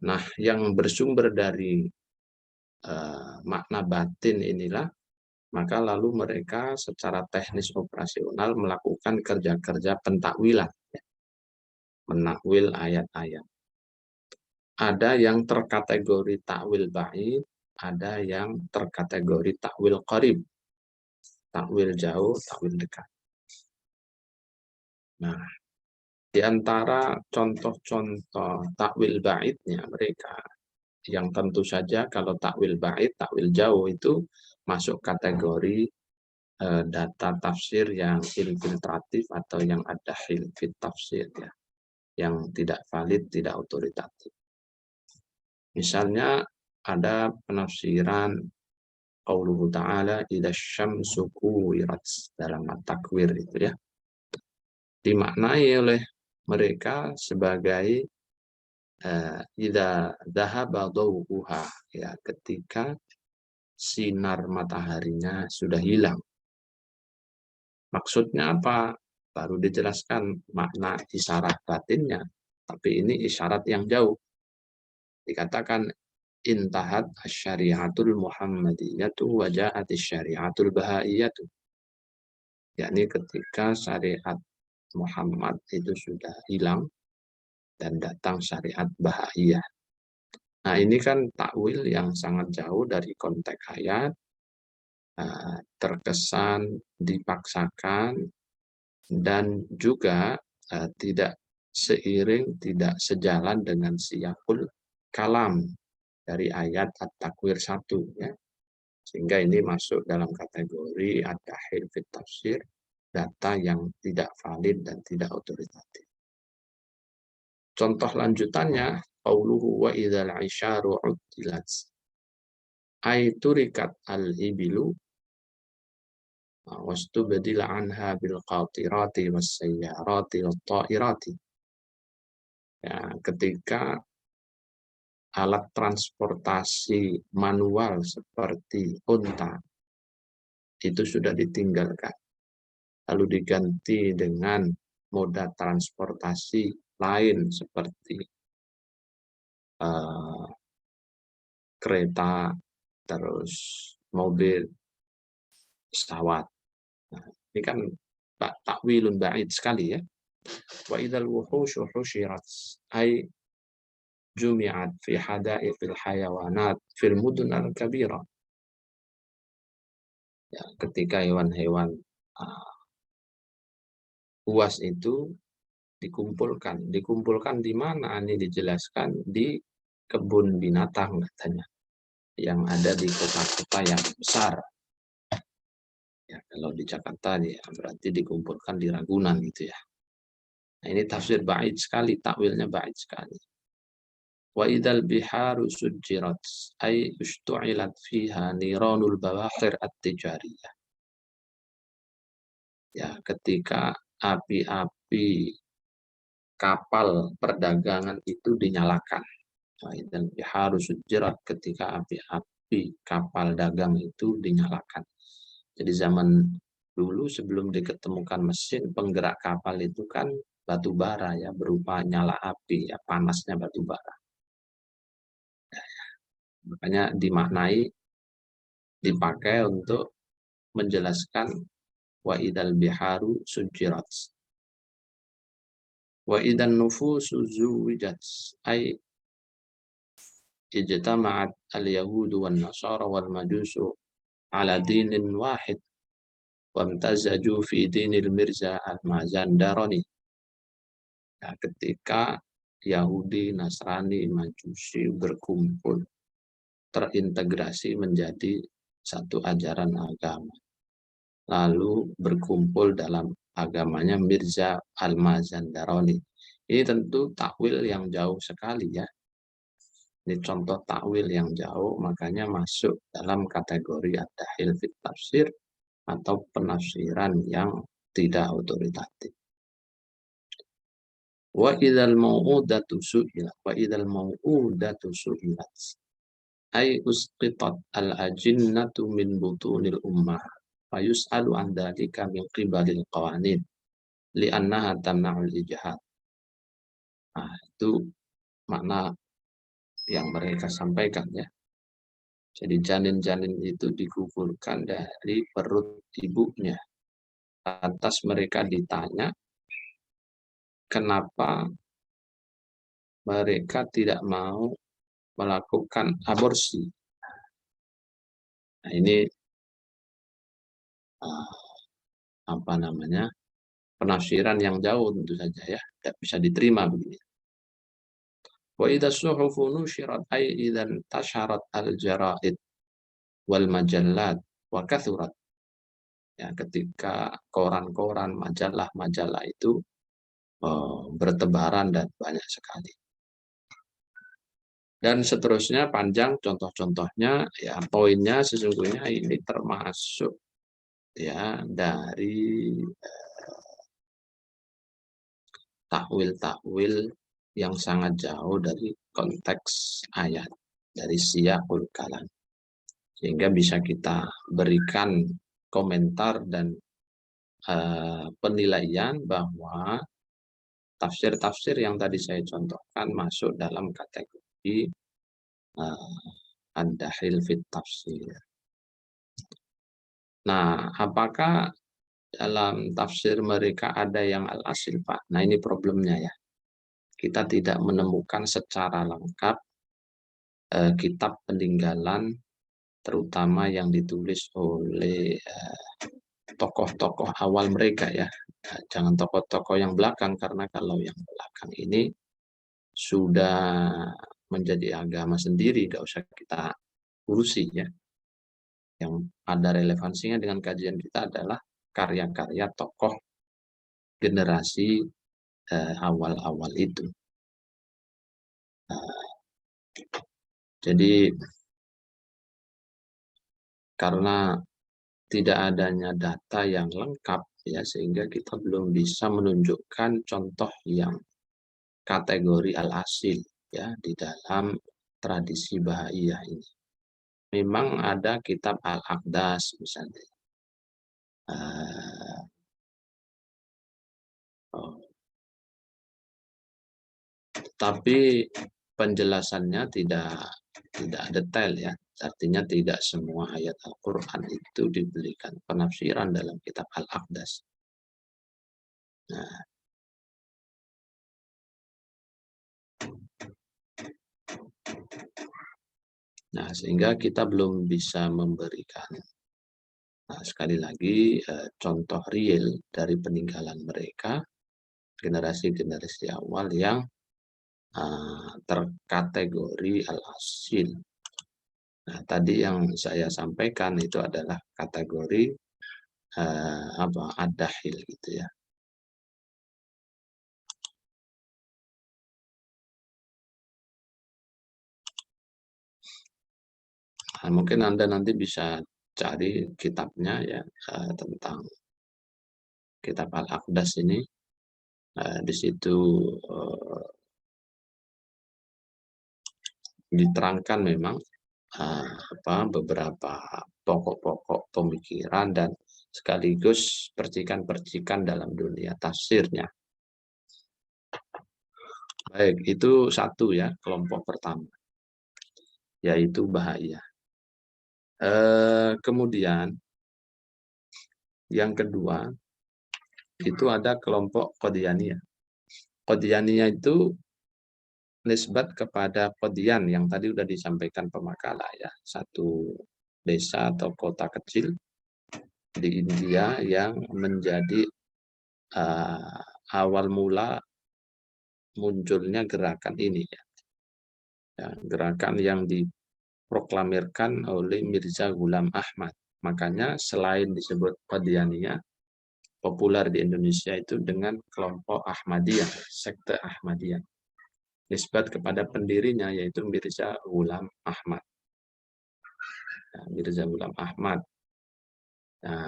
Nah, yang bersumber dari makna batin inilah, maka lalu mereka secara teknis operasional melakukan kerja-kerja pentakwilan, ya. Menakwil ayat-ayat. Ada yang terkategori takwil ba'id, ada yang terkategori takwil qarib, takwil jauh, takwil dekat. Nah, di antara contoh-contoh takwil ba'idnya mereka, yang tentu saja kalau takwil ba'id, takwil jauh itu masuk kategori data tafsir yang infiltratif atau yang ada hilfit tafsir ya, yang tidak valid, tidak otoritatif. Misalnya ada penafsiran qauluhu ta'ala idza syamsu kuwirat dalam at-takwir itu ya. Dimaknai oleh mereka sebagai idza dhahaba dawuha ya, ketika sinar mataharinya sudah hilang. Maksudnya apa? Baru dijelaskan makna isyarat batinnya, tapi ini isyarat yang jauh. Dikatakan intahat syariatul muhammadiyatu wa ja'at syariatul bahaiyatu. Yakni ketika syariat Muhammad itu sudah hilang dan datang syariat bahaiyah. Nah, ini kan takwil yang sangat jauh dari konteks ayat, terkesan dipaksakan, dan juga tidak seiring, tidak sejalan dengan siyakul kalam dari ayat At-Takwir 1 ya. Sehingga ini masuk dalam kategori ad-dahil fit tafsir, data yang tidak valid dan tidak otoritatif. Contoh lanjutannya qauluhu wa idzal isyaru uddilat ay turikat al-ibilu wastubdila anha bil qatirati was sayyarati wat ta'irati. Ya, ketika alat transportasi manual seperti unta itu sudah ditinggalkan, lalu diganti dengan moda transportasi lain seperti kereta, terus mobil, pesawat. Nah, ini kan takwilun ba'id sekali ya. Wa idzal wuhushu husyirat ay jumi'at fi hada'iqil hayawanat fil mudun al-kabira. Ya, ketika hewan-hewan buas itu dikumpulkan di mana? Ini dijelaskan di kebun binatang katanya, yang ada di kota-kota yang besar. Ya, kalau di Jakarta ya berarti dikumpulkan di Ragunan gitu ya. Nah, ini tafsir ba'id sekali, takwilnya ba'id sekali. Wa idzal biharu sujjirat ay ustu'ilat fiha niranul bawahir at-tijariyah. Ya, ketika api-api kapal perdagangan itu dinyalakan. Wa idzal biharu sujjirat, ketika api-api kapal dagang itu dinyalakan. Jadi zaman dulu sebelum diketemukan mesin penggerak kapal itu kan batu bara ya, berupa nyala api ya, panasnya batu bara. Makanya dimaknai, dipakai untuk menjelaskan wa idzal biharu sujirat. Wa idzan nufusu zuwijat ay ijtama'at al-yahudu wan nasara wal majusu ala dinin wahid wamtazaju fi dinil Mirza al-Mazandarani. Nah, ketika Yahudi, Nasrani, Majusi berkumpul, terintegrasi menjadi satu ajaran agama, lalu berkumpul dalam agamanya Mirza al-Mazandarani. Ini tentu takwil yang jauh sekali ya. Ini contoh takwil yang jauh, makanya masuk dalam kategori ad-dahil fit tafsir atau penafsiran yang tidak otoritatif. Wa idzal mau'udatu su'ilat wa idzal mau'udatu su'ilat ay usqitat al-ajinnatu min butunil ummah fa yus'alu an dzalika min qibalil qawanin li'annaha tamna'ul ijhad. Nah, itu makna yang mereka sampaikan ya. Jadi janin-janin itu digugurkan dari perut ibunya. Atas mereka ditanya kenapa mereka tidak mau melakukan aborsi. Nah, ini penafsiran yang jauh tentu saja ya, tidak bisa diterima begini. Wa idza suhufu nushirat ay idzan tasharat al-jara'id wal majallat wa kathurat. ya, ketika koran-koran, majalah-majalah itu bertebaran dan banyak sekali. Dan seterusnya panjang contoh-contohnya, ya poinnya sesungguhnya ini termasuk ya dari takwil-takwil yang sangat jauh dari konteks ayat, dari siyaqul kalam. Sehingga bisa kita berikan komentar dan penilaian bahwa tafsir-tafsir yang tadi saya contohkan masuk dalam kategori ad-dakhil fit tafsir. Nah, apakah dalam tafsir mereka ada yang al-asil, Pak? Nah, ini problemnya ya. Kita tidak menemukan secara lengkap kitab peninggalan, terutama yang ditulis oleh tokoh-tokoh awal mereka ya. Jangan tokoh-tokoh yang belakang, karena kalau yang belakang ini sudah menjadi agama sendiri, nggak usah kita urusi ya. Yang ada relevansinya dengan kajian kita adalah karya-karya tokoh generasi awal-awal itu. Jadi karena tidak adanya data yang lengkap ya, sehingga kita belum bisa menunjukkan contoh yang kategori al-asil ya di dalam tradisi Bahaiyah ini. Memang ada kitab Al-Aqdas misalnya. Tapi penjelasannya tidak detail ya. Artinya tidak semua ayat Al-Quran itu diberikan penafsiran dalam kitab Al-Aqdas. Nah, sehingga kita belum bisa memberikan, sekali lagi, contoh real dari peninggalan mereka, generasi-generasi awal yang terkategori al-asil. Nah, tadi yang saya sampaikan itu adalah kategori ad-dakhil gitu ya. Nah, mungkin Anda nanti bisa cari kitabnya ya, tentang kitab Al-Aqdas ini. Di situ diterangkan memang beberapa pokok-pokok pemikiran dan sekaligus percikan-percikan dalam dunia tafsirnya. Baik, itu satu ya, kelompok pertama, yaitu Bahaiyah. Kemudian yang kedua itu ada kelompok Qadianiyah. Qadianiyah itu nisbat kepada Qadian yang tadi sudah disampaikan pemakalah ya, satu desa atau kota kecil di India yang menjadi awal mula munculnya gerakan ini ya. Gerakan yang diproklamirkan oleh Mirza Ghulam Ahmad. Makanya selain disebut Qadianiyah, populer di Indonesia itu dengan kelompok Ahmadiyah, sekte Ahmadiyah. Nisbat kepada pendirinya yaitu Mirza Ghulam Ahmad. Mirza Ghulam Ahmad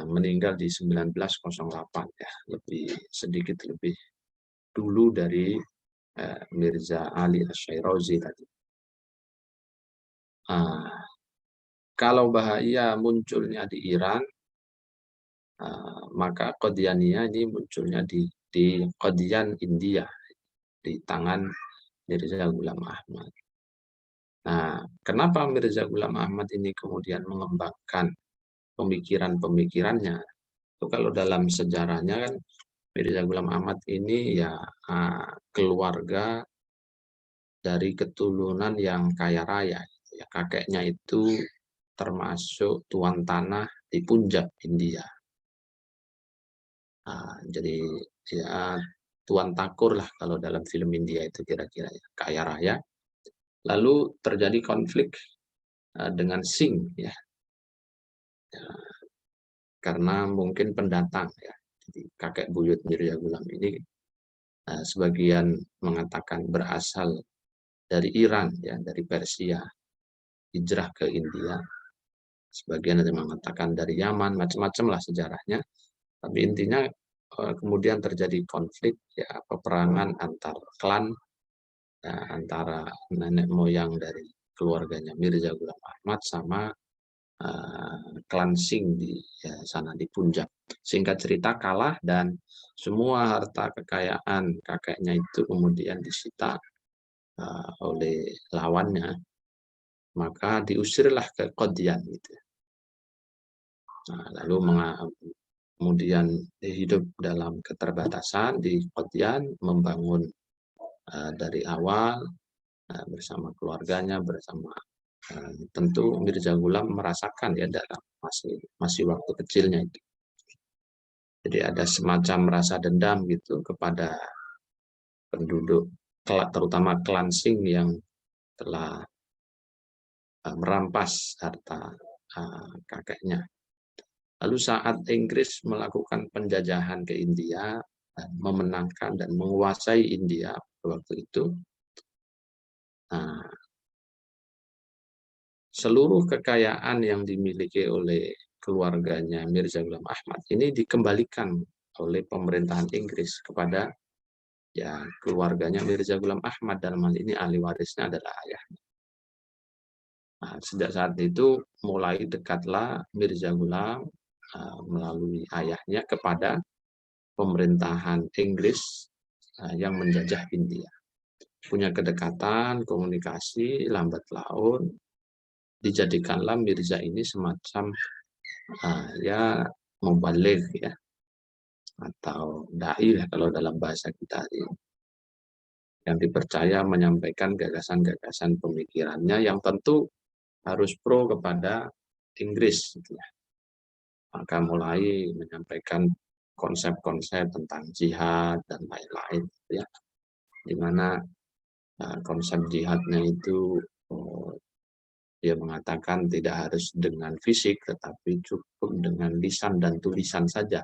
meninggal di 1908 ya, sedikit lebih dulu dari Mirza Ali Asy-Syairazi tadi. Kalau Bahaiyah munculnya di Iran, maka Qadianiyah ini munculnya di Qadian India, di tangan Mirza Ghulam Ahmad. Nah, kenapa Mirza Ghulam Ahmad ini kemudian mengembangkan pemikiran-pemikirannya? Itu kalau dalam sejarahnya kan Mirza Ghulam Ahmad ini ya keluarga dari keturunan yang kaya raya. Ya, kakeknya itu termasuk tuan tanah di Punjab, India. Jadi ya tuan takur lah kalau dalam film India itu kira-kira ya, kaya raya. Lalu terjadi konflik dengan Singh ya. karena mungkin pendatang ya. Jadi kakek buyut Mirza Ghulam ini sebagian mengatakan berasal dari Iran ya, dari Persia, hijrah ke India. Sebagian ada mengatakan dari Yaman, macam-macam lah sejarahnya. Tapi intinya kemudian terjadi konflik ya, peperangan antar klan ya, antara nenek moyang dari keluarganya Mirza Ghulam Ahmad sama klan Singh di sana di Punjab. Singkat cerita kalah dan semua harta kekayaan kakeknya itu kemudian disita oleh lawannya, maka diusirlah ke Qadian gitu. Nah, lalu kemudian hidup dalam keterbatasan di Qadian, membangun dari awal bersama keluarganya, bersama tentu Mirza Ghulam merasakan ya dalam masih waktu kecilnya itu. Jadi ada semacam rasa dendam gitu kepada penduduk, terutama klan Singh yang telah merampas harta kakeknya. Lalu saat Inggris melakukan penjajahan ke India, memenangkan dan menguasai India waktu itu, seluruh kekayaan yang dimiliki oleh keluarganya Mirza Ghulam Ahmad ini dikembalikan oleh pemerintahan Inggris kepada ya keluarganya Mirza Ghulam Ahmad, dalam hal ini ahli warisnya adalah ayahnya. Nah, sejak saat itu mulai dekatlah Mirza Ghulam melalui ayahnya kepada pemerintahan Inggris yang menjajah India. Punya kedekatan, komunikasi, lambat laun dijadikanlah Mirza ini semacam ya mubaligh ya, atau dai kalau dalam bahasa kita ini, yang dipercaya menyampaikan gagasan-gagasan pemikirannya yang tentu harus pro kepada Inggris gitu ya. Maka mulai menyampaikan konsep-konsep tentang jihad dan lain-lain ya, di mana konsep jihadnya itu dia mengatakan tidak harus dengan fisik tetapi cukup dengan lisan dan tulisan saja.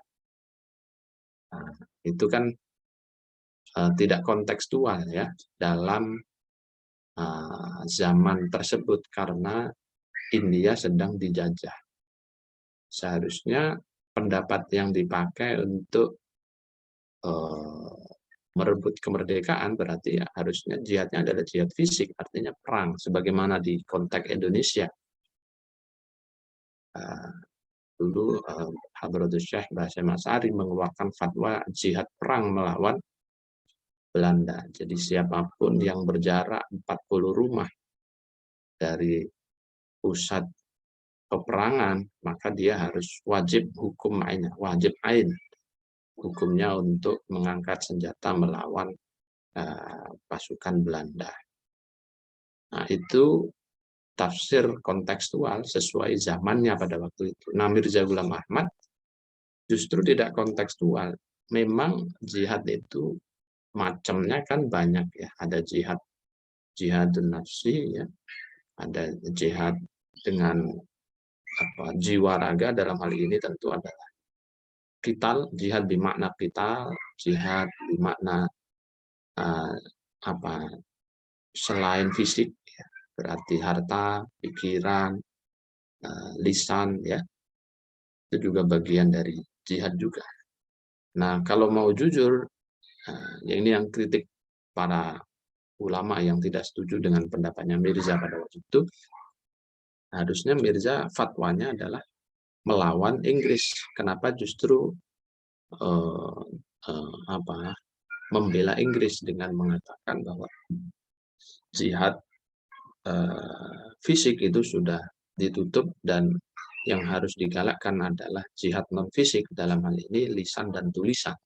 Nah, itu kan tidak kontekstual ya dalam zaman tersebut karena India sedang dijajah. Seharusnya pendapat yang dipakai untuk merebut kemerdekaan berarti ya harusnya jihadnya adalah jihad fisik, artinya perang, sebagaimana di konteks Indonesia. Dulu Hadratus Syekh Basyam Asy'ari mengeluarkan fatwa jihad perang melawan Belanda. Jadi siapapun yang berjarak 40 rumah dari pusat peperangan, maka dia harus wajib hukum ain, wajib ain hukumnya untuk mengangkat senjata melawan pasukan Belanda. Nah, itu tafsir kontekstual sesuai zamannya pada waktu itu. Nah, Mirza Ghulam Ahmad justru tidak kontekstual. Memang jihad itu macamnya kan banyak ya. Ada jihadun nafsi ya. Ada jihad dengan jiwa raga, dalam hal ini tentu adalah qital, jihad bermakna qital, jihad bermakna selain fisik ya, berarti harta, pikiran, lisan ya. Itu juga bagian dari jihad juga. Nah, kalau mau jujur, ya ini yang kritik para ulama yang tidak setuju dengan pendapatnya Mirza pada waktu itu. Harusnya Mirza fatwanya adalah melawan Inggris. Kenapa justru membela Inggris dengan mengatakan bahwa jihad fisik itu sudah ditutup dan yang harus digalakkan adalah jihad non fisik, dalam hal ini lisan dan tulisan.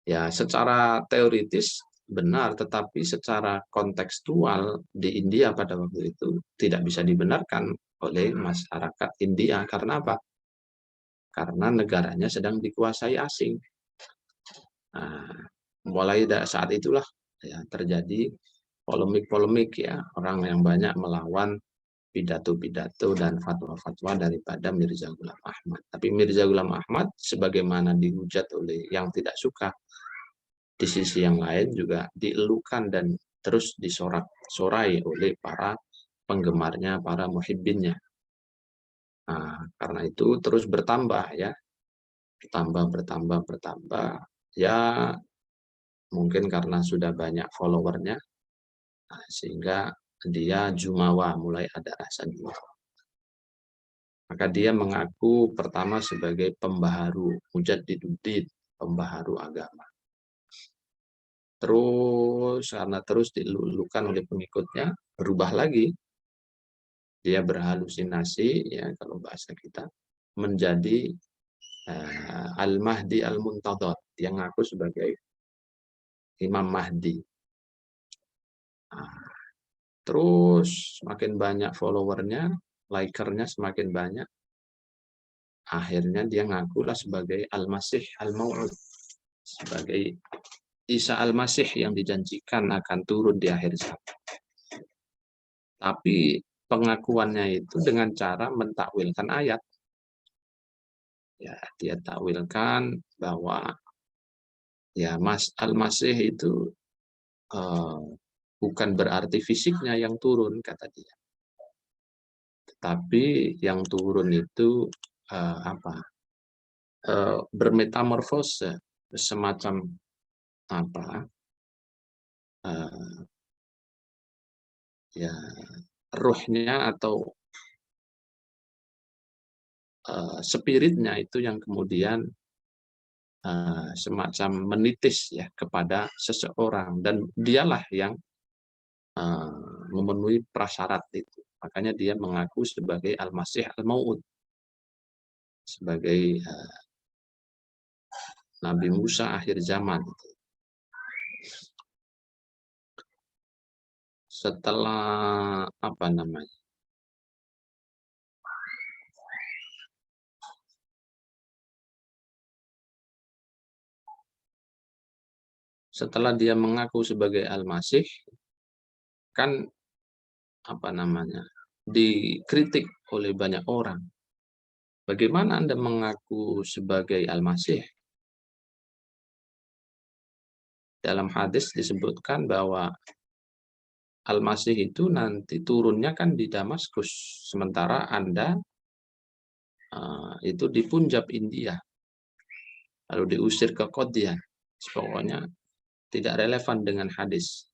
Ya, secara teoritis benar, tetapi secara kontekstual di India pada waktu itu tidak bisa dibenarkan oleh masyarakat India. Karena apa? Karena negaranya sedang dikuasai asing. Nah, mulai saat itulah ya terjadi polemik-polemik ya, orang yang banyak melawan pidato-pidato dan fatwa-fatwa daripada Mirza Ghulam Ahmad. Tapi Mirza Ghulam Ahmad sebagaimana dihujat oleh yang tidak suka, di sisi yang lain juga dielukan dan terus disorak-sorai oleh para penggemarnya, para muhibbinnya. Nah, karena itu terus bertambah ya, bertambah. Ya mungkin karena sudah banyak followernya, sehingga dia jumawa, mulai ada rasa jumawa. Maka dia mengaku pertama sebagai pembaharu, mujaddiduddin, pembaharu agama. Terus karena terus dilulukan oleh pengikutnya, berubah lagi. Dia berhalusinasi, ya kalau bahasa kita, menjadi Al-Mahdi Al-Muntadhar. Dia ngaku sebagai Imam Mahdi. Nah, terus semakin banyak followernya, likernya semakin banyak. Akhirnya dia ngakulah sebagai Al-Masih Al-Mau'ud, sebagai Isa Al-Masih yang dijanjikan akan turun di akhir zaman. Tapi pengakuannya itu dengan cara mentakwilkan ayat. Ya, dia takwilkan bahwa ya Al-Masih itu bukan berarti fisiknya yang turun, kata dia. Tetapi yang turun itu bermetamorfose, semacam ya ruhnya atau spiritnya itu yang kemudian semacam menitis ya kepada seseorang, dan dialah yang memenuhi prasyarat itu. Makanya dia mengaku sebagai Al-Masih Al-Mau'ud, sebagai Nabi Musa akhir zaman. Setelah setelah dia mengaku sebagai Al-Masih, kan dikritik oleh banyak orang. Bagaimana Anda mengaku sebagai Al-Masih? Dalam hadis disebutkan bahwa Al-Masih itu nanti turunnya kan di Damaskus, sementara Anda itu di Punjab, India, lalu diusir ke Qadian. Pokoknya tidak relevan dengan hadis.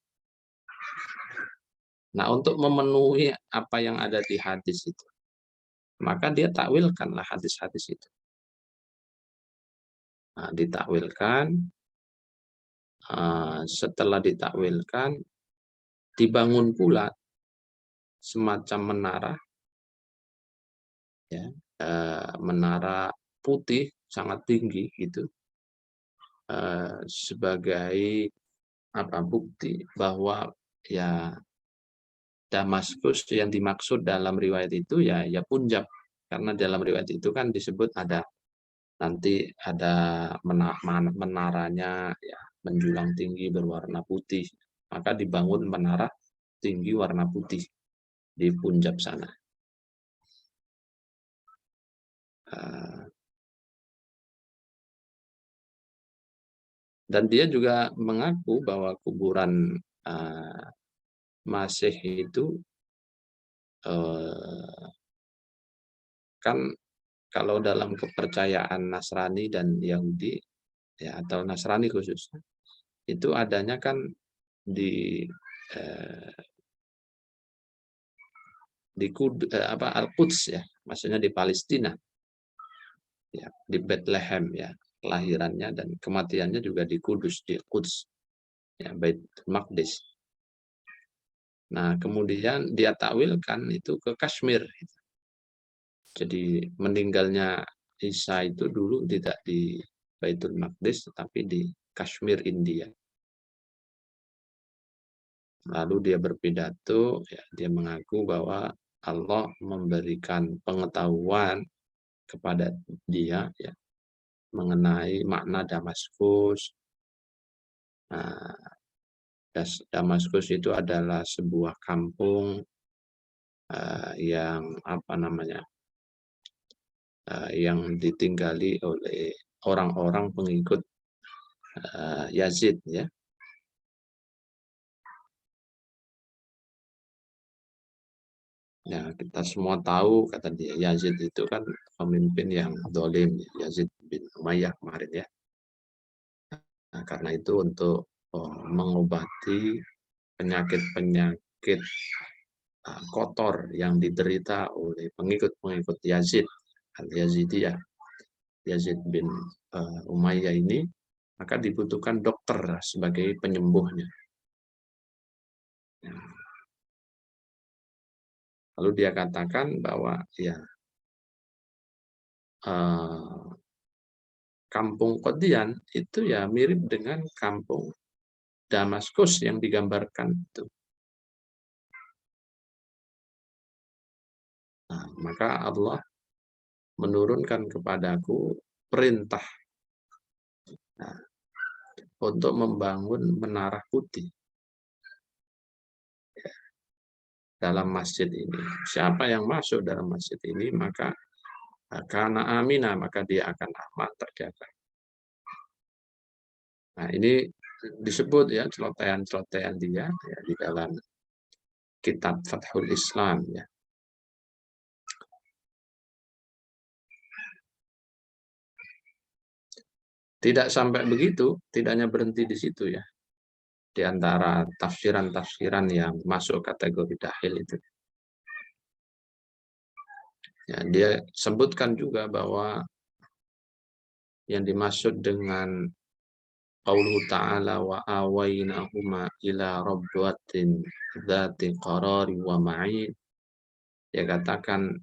Nah, untuk memenuhi apa yang ada di hadis itu, maka dia takwilkanlah hadis-hadis itu. Nah, ditakwilkan, setelah ditakwilkan, dibangun pula semacam menara, ya, menara putih sangat tinggi gitu, sebagai bukti bahwa ya Damaskus yang dimaksud dalam riwayat itu ya Punjab, karena dalam riwayat itu kan disebut nanti ada menaranya ya menjulang tinggi berwarna putih, maka dibangun menara tinggi warna putih di Punjab sana. Dan dia juga mengaku bahwa kuburan Masih itu kan kalau dalam kepercayaan Nasrani dan Yahudi ya, atau Nasrani khususnya, itu adanya kan di Al-Quds ya, maksudnya di Palestina, ya, di Bethlehem ya, kelahirannya dan kematiannya juga di Kudus, di Quds, ya, Baitul Maqdis. Nah, kemudian dia takwilkan itu ke Kashmir. Jadi meninggalnya Isa itu dulu tidak di Baitul Maqdis, tetapi di Kashmir, India. Lalu dia berpidato, ya, dia mengaku bahwa Allah memberikan pengetahuan kepada dia ya, mengenai makna Damaskus. Damaskus itu adalah sebuah kampung yang apa namanya, yang ditinggali oleh orang-orang pengikut Yazid, ya. Ya, kita semua tahu, kata dia, Yazid itu kan pemimpin yang dolim, Yazid bin Umayyah kemarin, ya. Nah, karena itu untuk mengobati penyakit-penyakit kotor yang diderita oleh pengikut-pengikut Yazid, Al-Yazidiyah, Yazid bin Umayyah ini, maka dibutuhkan dokter sebagai penyembuhnya. Ya. Lalu dia katakan bahwa ya kampung Qadian itu ya mirip dengan kampung Damaskus yang digambarkan itu. Nah, maka Allah menurunkan kepadaku perintah untuk membangun menara putih dalam masjid ini. Siapa yang masuk dalam masjid ini, maka karena amina, maka dia akan aman, terjaga. Nah, ini disebut ya celotehan-celotehan dia ya, di dalam kitab Fathul Islam, ya. Tidak sampai begitu, tidak hanya berhenti di situ, ya. Di antara tafsiran-tafsiran yang masuk kategori dahil itu, ya, dia sebutkan juga bahwa yang dimaksud dengan qauluhu ta'ala wa awainahuma ila rabbatin dzati qarari wa ma'in, dia katakan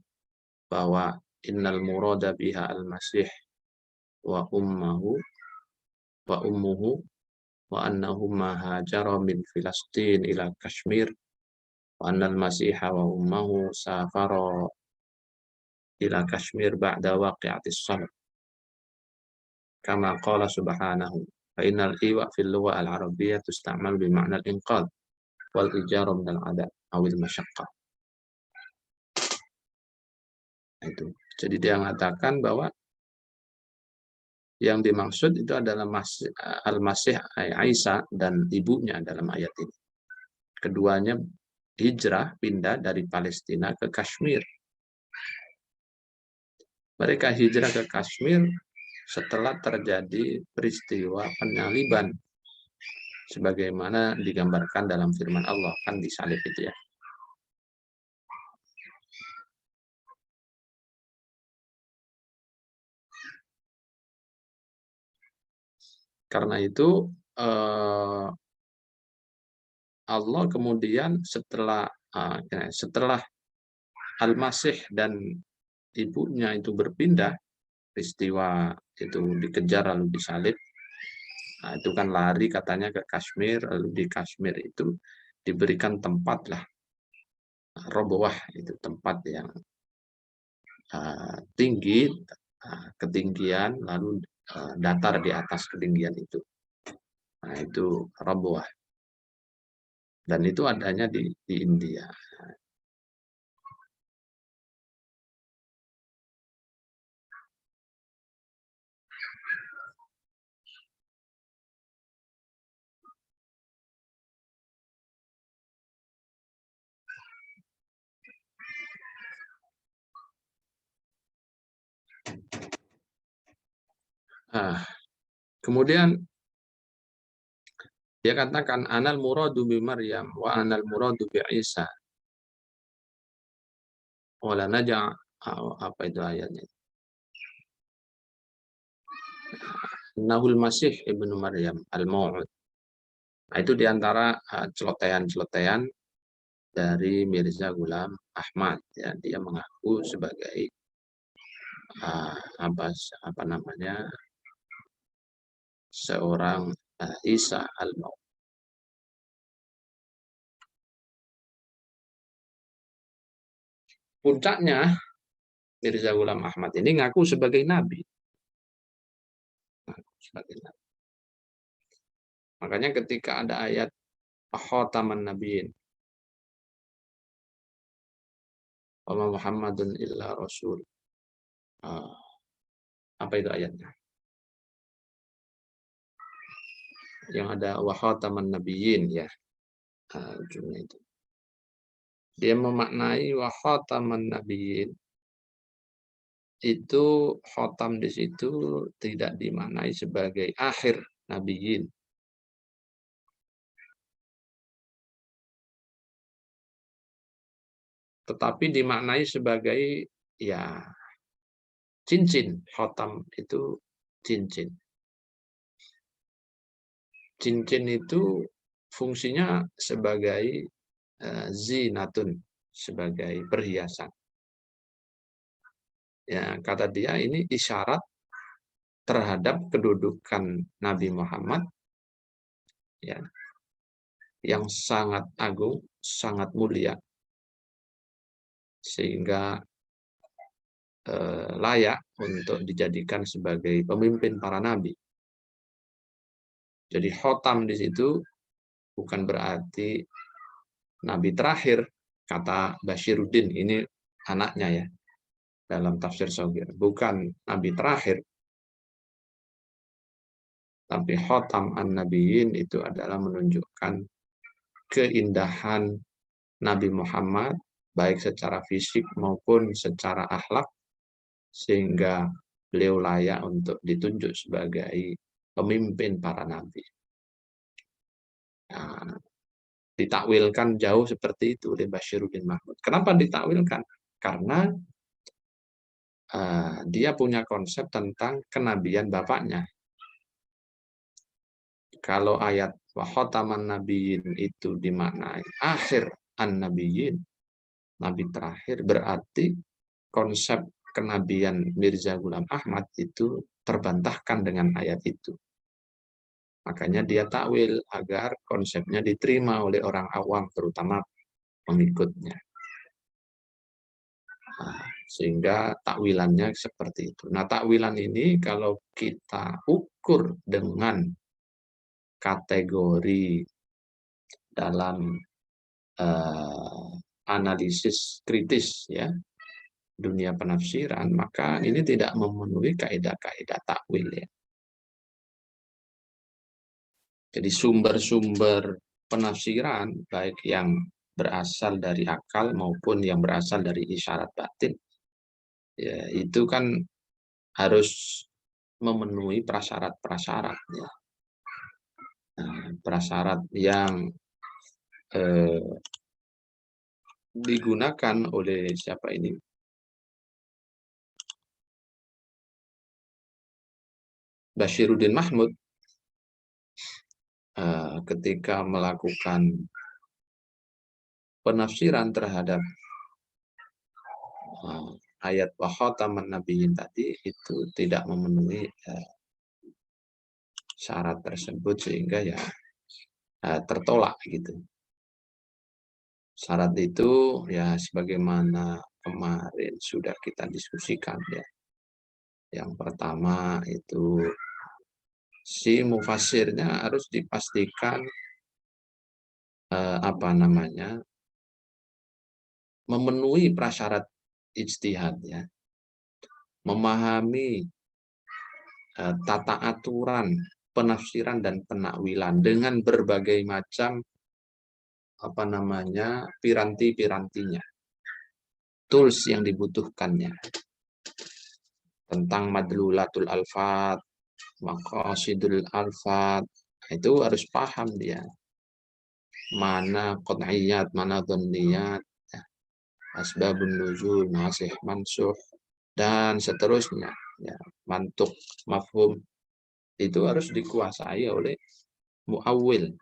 bahwa innal murada biha al-masih wa ummuhu wa annahuma hajara min Filastin ila Kashmir wa annal masiha wa ummuhu safara ila Kashmir ba'da waqi'atis salb kama qala subhanahu fa innal iwa fil lugha al-arabiyyah tusta'mal bi ma'na al-inqadh wal ijara min al-adab awil masyaqqah. Itu. Jadi dia mengatakan bahwa yang dimaksud itu adalah Al-Masih Aisyah dan ibunya dalam ayat ini. Keduanya hijrah, pindah dari Palestina ke Kashmir. Mereka hijrah ke Kashmir setelah terjadi peristiwa penyaliban, sebagaimana digambarkan dalam firman Allah, kan disalib itu, ya. Karena itu Allah kemudian setelah Al-Masih dan ibunya itu berpindah, peristiwa itu dikejar lalu disalib. Nah, itu kan lari katanya ke Kashmir, lalu di Kashmir itu diberikan tempat lah, Roboah, itu tempat yang tinggi, ketinggian, lalu datar di atas ketinggian itu. Nah, itu Roboah. Dan itu adanya di India. Nah, kemudian dia katakan anal muradu bi Maryam wa anal muradu bi Isa. Wala naja, apa itu ayatnya? Nahul Masih ibnu Maryam al-Mau'ud. Nah, itu diantara celotehan-celotehan dari Mirza Ghulam Ahmad, ya. Dia mengaku sebagai apa namanya, seorang Isa al-Maud. Puncaknya Mirza Ghulam Ahmad ini ngaku sebagai nabi. Makanya ketika ada ayat khataman nabiyyin, wa ma Muhammadun illa rasul. Apa itu ayatnya? Yang ada wa khataman nabiyyin ya. Ujungnya itu. Dia memaknai wa khataman nabiyyin. Itu khatam di situ tidak dimaknai sebagai akhir nabiyyin. Tetapi dimaknai sebagai ya cincin. Khatam itu cincin. Cincin itu fungsinya sebagai zinatun, sebagai perhiasan. Ya, kata dia ini isyarat terhadap kedudukan Nabi Muhammad ya, yang sangat agung, sangat mulia, sehingga layak untuk dijadikan sebagai pemimpin para nabi. Jadi khotam di situ bukan berarti nabi terakhir, kata Bashiruddin, ini anaknya ya, dalam tafsir Shogir. Bukan nabi terakhir, tapi khotam an-nabiyyin itu adalah menunjukkan keindahan Nabi Muhammad, baik secara fisik maupun secara akhlak, sehingga beliau layak untuk ditunjuk sebagai pemimpin para nabi. Nah, ditakwilkan jauh seperti itu oleh Bashiruddin Mahmud. Kenapa ditakwilkan? Karena dia punya konsep tentang kenabian bapaknya. Kalau ayat wa khataman nabiyyin itu dimaknai akhir an-nabiyyin, nabi terakhir, berarti konsep kenabian Mirza Ghulam Ahmad itu terbantahkan dengan ayat itu. Makanya dia takwil agar konsepnya diterima oleh orang awam, terutama pengikutnya. Nah, sehingga takwilannya seperti itu. Nah, takwilan ini kalau kita ukur dengan kategori dalam analisis kritis ya, dunia penafsiran, maka ini tidak memenuhi kaidah-kaidah takwil ya. Jadi sumber-sumber penafsiran baik yang berasal dari akal maupun yang berasal dari isyarat batin ya, itu kan harus memenuhi prasyarat-prasyarat ya. Nah, prasyarat yang digunakan oleh siapa ini? Bashiruddin Mahmud ketika melakukan penafsiran terhadap ayat wa khataman nabiyyin tadi itu tidak memenuhi syarat tersebut, sehingga ya tertolak gitu. Syarat itu ya sebagaimana kemarin sudah kita diskusikan ya. Yang pertama itu si mufassirnya harus dipastikan memenuhi prasyarat ijtihad ya, memahami tata aturan penafsiran dan penakwilan dengan berbagai macam piranti-pirantinya, tools yang dibutuhkannya, tentang madlulatul alfat, maqasidul alfat, itu harus paham dia. Mana qat'iyat, mana dhanniyat, asbabun nuzul, nasih mansuh, dan seterusnya. Ya, mantuk, mafhum, itu harus dikuasai oleh muawwil,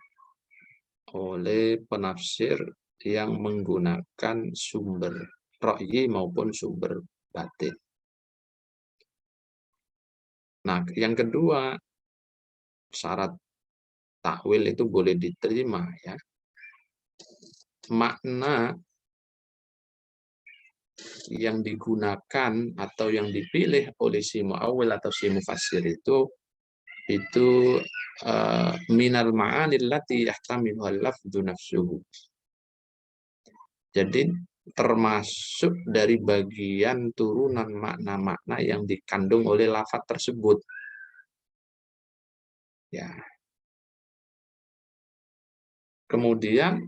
oleh penafsir yang menggunakan sumber ra'yi maupun sumber batin. Nah, yang kedua, syarat takwil itu boleh diterima ya, makna yang digunakan atau yang dipilih oleh si muawwil atau si mufassir itu minal ma'anil lati yahtamiluha al-lafdhu nafsuhu. Jadi termasuk dari bagian turunan makna-makna yang dikandung oleh lafaz tersebut. Ya. Kemudian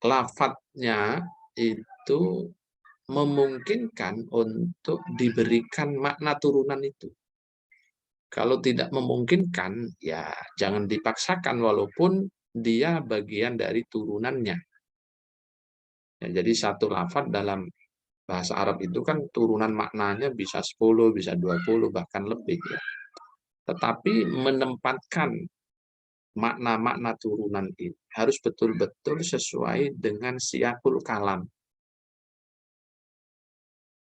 lafadznya itu memungkinkan untuk diberikan makna turunan itu. Kalau tidak memungkinkan, ya jangan dipaksakan walaupun dia bagian dari turunannya. Ya, jadi satu lafadz dalam bahasa Arab itu kan turunan maknanya bisa 10, bisa 20, bahkan lebih. Ya. Tetapi menempatkan makna-makna turunan ini harus betul-betul sesuai dengan siyakul kalam.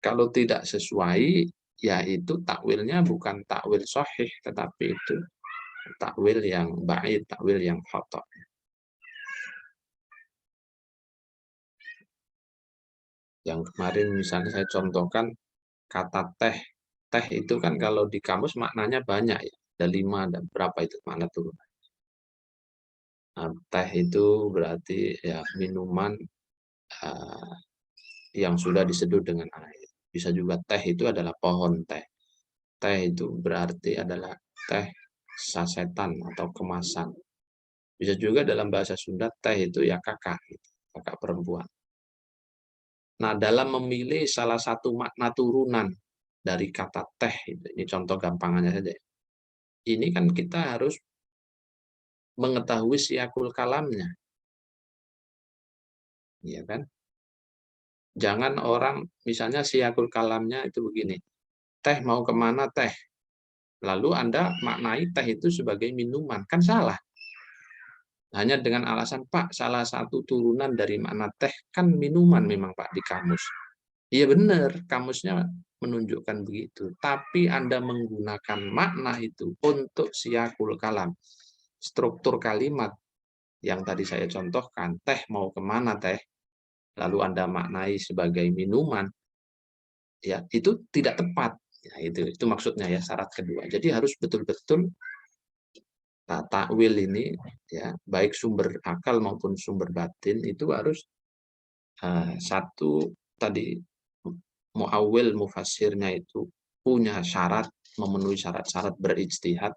Kalau tidak sesuai, ya itu takwilnya bukan takwil sahih, tetapi itu takwil yang ba'id, takwil yang khata'. Yang kemarin misalnya saya contohkan kata teh. Teh itu kan kalau di kamus maknanya banyak ya. Ada 5, ada berapa itu makna turunan. Nah, teh itu berarti ya minuman yang sudah diseduh dengan air. Bisa juga teh itu adalah pohon teh. Teh itu berarti adalah teh sasetan atau kemasan. Bisa juga dalam bahasa Sunda teh itu ya kakak, kakak perempuan. Nah, dalam memilih salah satu makna turunan dari kata teh, ini contoh gampangannya saja. Ini kan kita harus mengetahui siyakul kalamnya. Ya kan? Jangan orang, misalnya siyakul kalamnya itu begini, teh mau kemana teh? Lalu Anda maknai teh itu sebagai minuman, kan salah. Hanya dengan alasan, Pak, salah satu turunan dari makna teh kan minuman memang Pak di kamus. Iya benar, kamusnya menunjukkan begitu. Tapi Anda menggunakan makna itu untuk siyakul kalam. Struktur kalimat yang tadi saya contohkan, teh mau kemana teh? Lalu Anda maknai sebagai minuman, ya itu tidak tepat. Ya, itu maksudnya ya, syarat kedua. Jadi harus betul-betul takwil ini, ya baik sumber akal maupun sumber batin itu harus satu tadi muawwil mufassirnya itu punya syarat, memenuhi syarat-syarat berijtihad,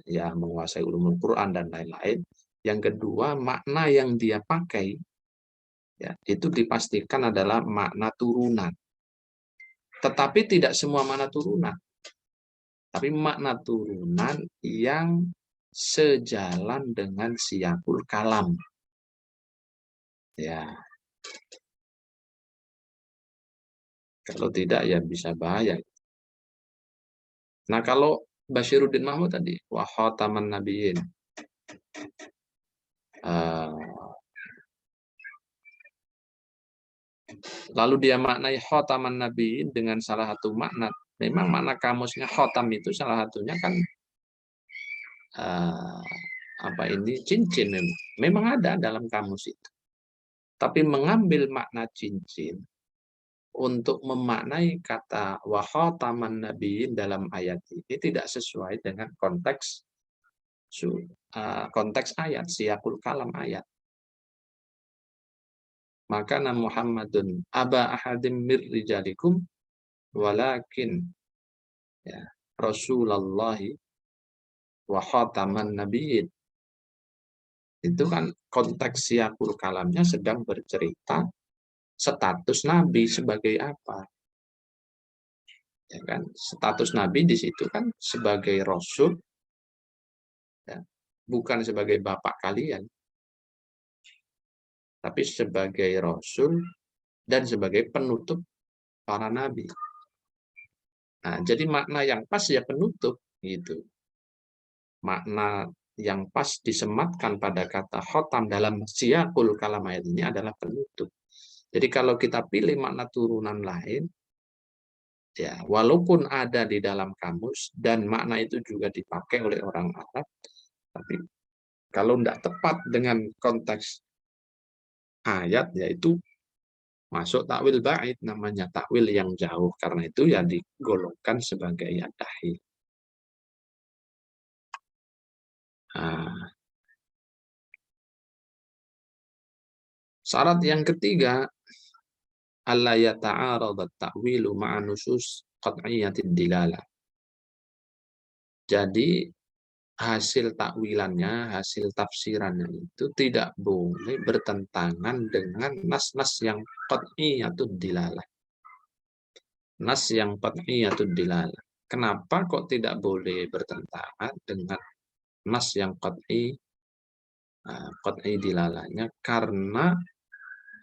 ya menguasai ulumul Quran dan lain-lain. Yang kedua, makna yang dia pakai ya itu dipastikan adalah makna turunan. Tetapi tidak semua makna turunan. Tapi makna turunan yang sejalan dengan siyakul kalam. Ya. Kalau tidak ya bisa bahaya. Nah, kalau Bashiruddin Mahmud tadi wa khataman nabiyyin. Lalu dia maknai khataman nabiyyin dengan salah satu makna. Memang makna kamusnya khatam itu salah satunya kan cincin memang ada dalam kamus itu. Tapi mengambil makna cincin untuk memaknai kata wa khataman nabiyyin dalam ayat ini tidak sesuai dengan konteks ayat, siyakul kalam ayat. Maka Muhammadun aba ahadim mir rijalikum walakin ya, Rasulullah wa khataman nabiyyin. Itu kan konteks siyakul kalamnya sedang bercerita status nabi sebagai apa? Ya kan? Status nabi di situ kan sebagai rasul, ya, bukan sebagai bapak kalian, tapi sebagai rasul dan sebagai penutup para nabi. Nah, jadi makna yang pas ya penutup gitu. Makna yang pas disematkan pada kata khotam dalam siyakul kalam ayat ini adalah penutup. Jadi kalau kita pilih makna turunan lain, ya walaupun ada di dalam kamus dan makna itu juga dipakai oleh orang Arab, tapi kalau tidak tepat dengan konteks ayat, yaitu masuk takwil ba'id, namanya takwil yang jauh. Karena itu ya digolongkan sebagai yadahi. Syarat yang ketiga, alla yata'arad at-ta'wilu ma'a nusus qat'iyyatid dilalah. Jadi hasil takwilannya, hasil tafsirannya itu tidak boleh bertentangan dengan nas-nas yang qat'iyatud dilalah. Nas yang qat'iyatud dilalah. Kenapa kok tidak boleh bertentangan dengan nas yang qat'i dilalahnya? Karena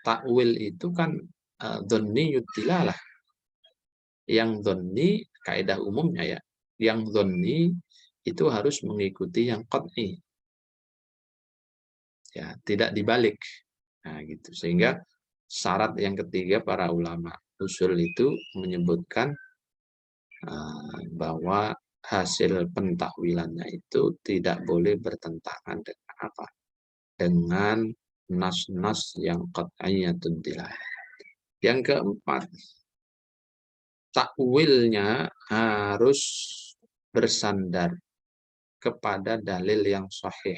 takwil itu kan dhanniyud dilalah. Yang dhonni, kaidah umumnya ya, yang dhonni itu harus mengikuti yang qat'i. Ya, tidak dibalik. Nah, gitu. Sehingga syarat yang ketiga para ulama usul itu menyebutkan bahwa hasil pentakwilannya itu tidak boleh bertentangan dengan apa? Dengan nas-nas yang qat'iyatud dilalah. Yang keempat, takwilnya harus bersandar kepada dalil yang sahih.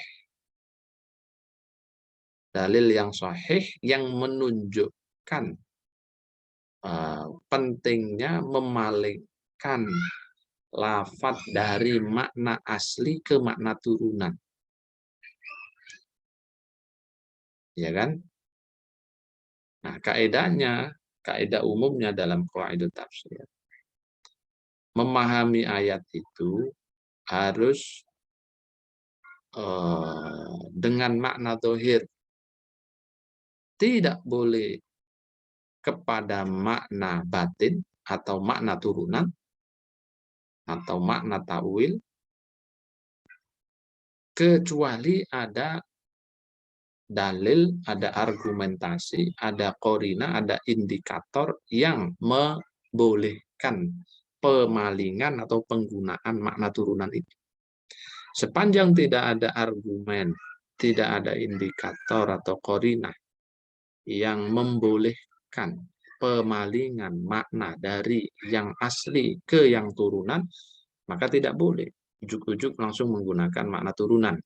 Dalil yang sahih yang menunjukkan pentingnya memalingkan lafaz dari makna asli ke makna turunan. Ya kan? Nah, kaidah umumnya dalam qaidah tafsir, memahami ayat itu harus dengan makna zahir. Tidak boleh kepada makna batin atau makna turunan atau makna ta'wil, kecuali ada dalil, ada argumentasi, ada qorina, ada indikator yang membolehkan pemalingan atau penggunaan makna turunan itu. Sepanjang tidak ada argumen, tidak ada indikator atau qorina yang membolehkan pemalingan makna dari yang asli ke yang turunan, maka tidak boleh ujuk-ujuk langsung menggunakan makna turunan.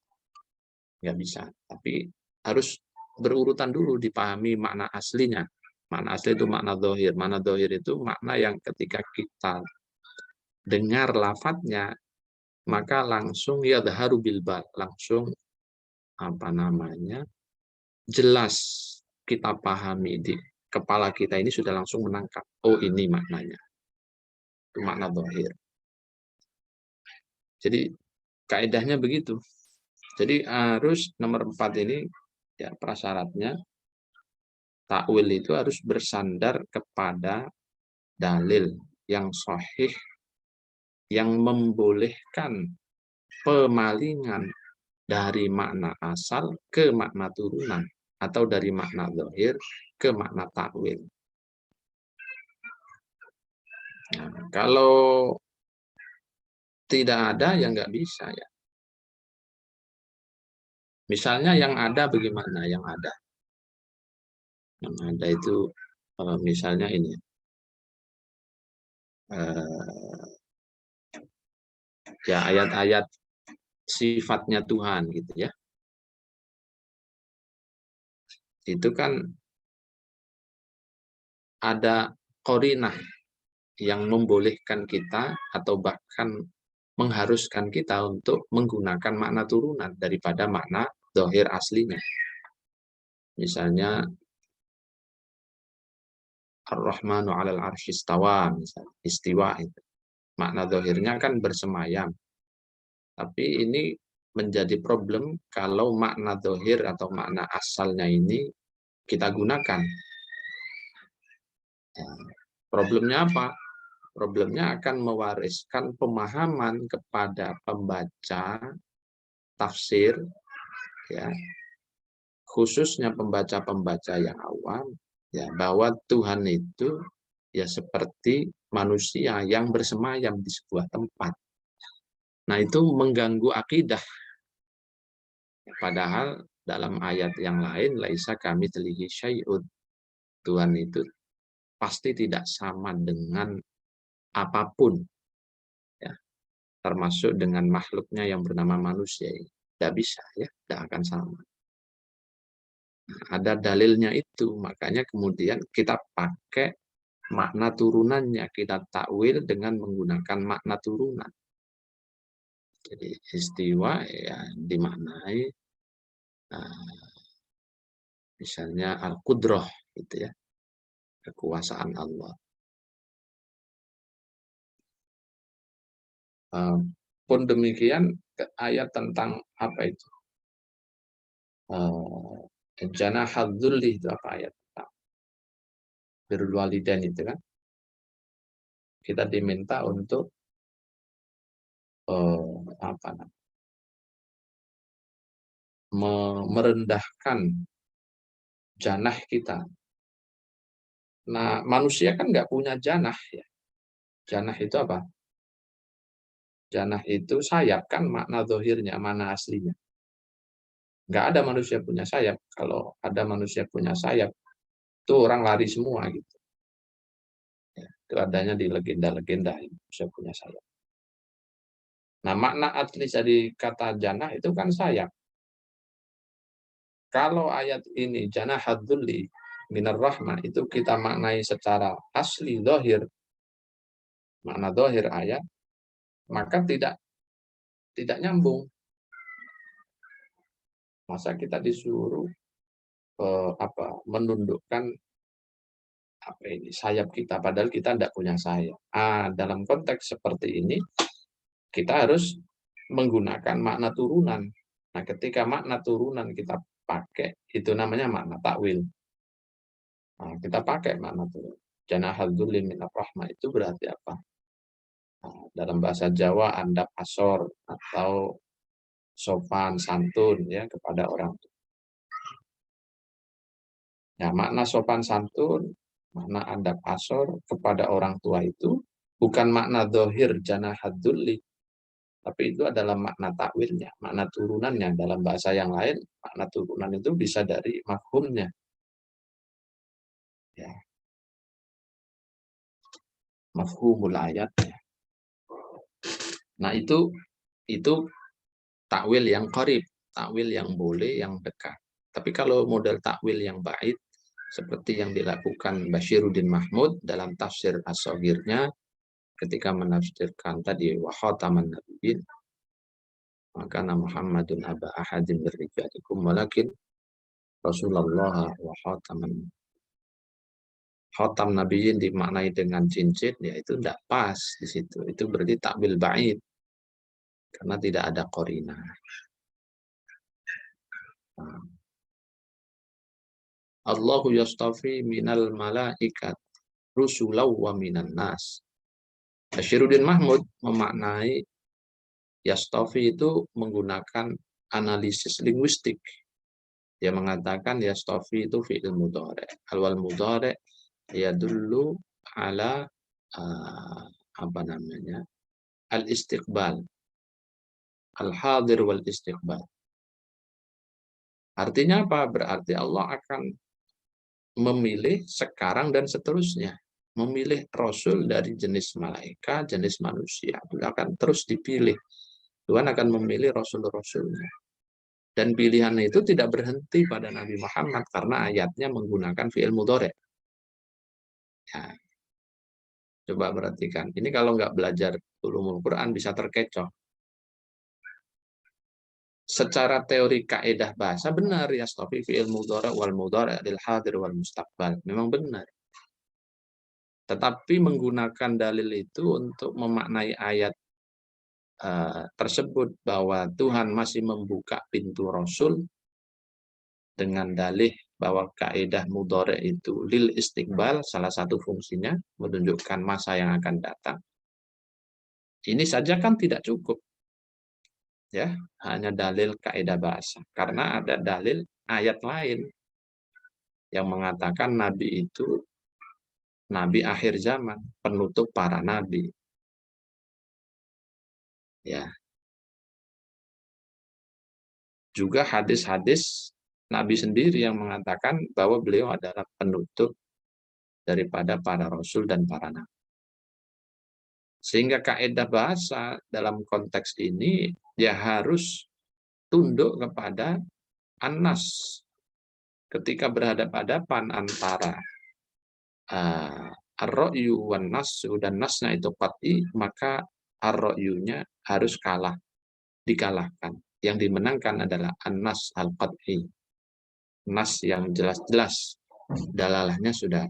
Nggak bisa. Tapi harus berurutan dulu dipahami makna aslinya. Makna asli itu makna zahir. Makna zahir itu makna yang ketika kita dengar lafadznya, maka langsung yadharu bilbal, langsung jelas kita pahami di kepala kita ini sudah langsung menangkap. Oh, ini maknanya. Itu makna zahir. Jadi kaidahnya begitu. Jadi harus nomor 4 ini ya prasyaratnya, takwil itu harus bersandar kepada dalil yang sahih yang membolehkan pemalingan dari makna asal ke makna turunan atau dari makna zahir ke makna takwil. Nah, kalau tidak ada ya nggak bisa ya. Misalnya yang ada bagaimana? Yang ada itu misalnya ini ya ayat-ayat sifatnya Tuhan gitu ya. Itu kan ada qarinah yang membolehkan kita atau bahkan mengharuskan kita untuk menggunakan makna turunan daripada makna zahir aslinya. Misalnya Ar-Rahmanu 'alal 'arsy istawa, misalnya istiwa itu. Makna zahirnya kan bersemayam. Tapi ini menjadi problem kalau makna zahir atau makna asalnya ini kita gunakan. Problemnya apa? Problemnya akan mewariskan pemahaman kepada pembaca tafsir, ya, khususnya pembaca-pembaca yang awam, ya, bahwa Tuhan itu ya seperti manusia yang bersemayam di sebuah tempat. Nah, itu mengganggu akidah. Padahal dalam ayat yang lain, laisa kamitslihi syai'un, Tuhan itu pasti tidak sama dengan apapun, ya, termasuk dengan makhluknya yang bernama manusia. Tidak bisa, ya, tidak akan sama. Ada dalilnya itu, makanya kemudian kita pakai makna turunannya, kita takwil dengan menggunakan makna turunan. Jadi istiwa ya dimaknai misalnya al-qudrah gitu ya, kekuasaan Allah. Pun demikian ayat tentang apa itu? Janahal dzulli itu apa ayat? Birrul walidain itu kan. Kita diminta untuk apa namanya? Merendahkan janah kita. Nah, manusia kan nggak punya janah ya. Janah itu apa? Janah itu sayap kan makna zahirnya, mana aslinya. Nggak ada manusia punya sayap. Kalau ada manusia punya sayap, itu orang lari semua gitu. Ya, itu adanya di legenda-legenda manusia punya sayap. Nah, makna asli dari kata janah itu kan sayap. Kalau ayat ini janah hadzulli minar rahmah itu kita maknai secara asli zahir, makna zahir ayat, maka tidak nyambung. Masa kita disuruh menundukkan apa ini sayap kita, padahal kita tidak punya sayap. Dalam konteks seperti ini kita harus menggunakan makna turunan. Nah, ketika makna turunan kita pakai, itu namanya makna takwil. Nah, kita pakai makna turunan. Janahal dzulli minar rahmah itu berarti apa? Nah, dalam bahasa Jawa andap asor atau sopan santun ya kepada orang tua. Ya, makna sopan santun, makna andap asor kepada orang tua itu bukan makna dohir janahad dzulli, tapi itu adalah makna takwilnya, makna turunannya. Dalam bahasa yang lain, makna turunan itu bisa dari mafhumnya. Ya. Mafhumul ayat. Nah, itu takwil yang qarib, takwil yang boleh, yang dekat. Tapi kalau model takwil yang ba'id, seperti yang dilakukan Bashiruddin Mahmud dalam tafsir as-saghirnya, ketika menafsirkan tadi wa khataman nabiyyin, maka Muhammadun aba ahadin min rijalikum walakin Rasulullah wa khataman. Khatam nabiyyin dimaknai dengan cincin, ya itu tidak pas di situ. Itu berarti takwil ba'id karena tidak ada qarina. Allahu yastafi minal malaikat rusulau wa minan nas. Bashiruddin Mahmud memaknai yastafi itu menggunakan analisis linguistik. Dia mengatakan yastafi itu fi'il mudhari'. Al-wal mudhari' yadullu ala apa namanya? Al-istiqbal. Al-hadir wal istiqbal. Artinya apa? Berarti Allah akan memilih sekarang dan seterusnya. Memilih Rasul dari jenis malaikat, jenis manusia. Itu akan terus dipilih. Tuhan akan memilih Rasul-Rasulnya. Dan pilihan itu tidak berhenti pada Nabi Muhammad karena ayatnya menggunakan fi'il mudhari'. Ya. Coba perhatikan. Ini kalau nggak belajar ulumul Quran bisa terkecoh. Secara teori kaedah bahasa benar ya, yastafi fi'il mudhari' wal mudhari' lil hadir wal mustaqbal. Memang benar. Tetapi menggunakan dalil itu untuk memaknai ayat tersebut bahwa Tuhan masih membuka pintu Rasul dengan dalih bahwa kaedah mudhari' itu lil istiqbal, salah satu fungsinya menunjukkan masa yang akan datang. Ini saja kan tidak cukup. Ya, hanya dalil kaidah bahasa, karena ada dalil ayat lain yang mengatakan nabi itu nabi akhir zaman, penutup para nabi. Ya. Juga hadis-hadis nabi sendiri yang mengatakan bahwa beliau adalah penutup daripada para rasul dan para nabi. Sehingga kaidah bahasa dalam konteks ini dia harus tunduk kepada an-nas, ketika berhadapan antara ar-ra'yu wan nassu dan nasnya itu qat'i, maka ar-ra'yunya harus dikalahkan. Yang dimenangkan adalah an-nas al-qat'i. Nas yang jelas-jelas dalalahnya sudah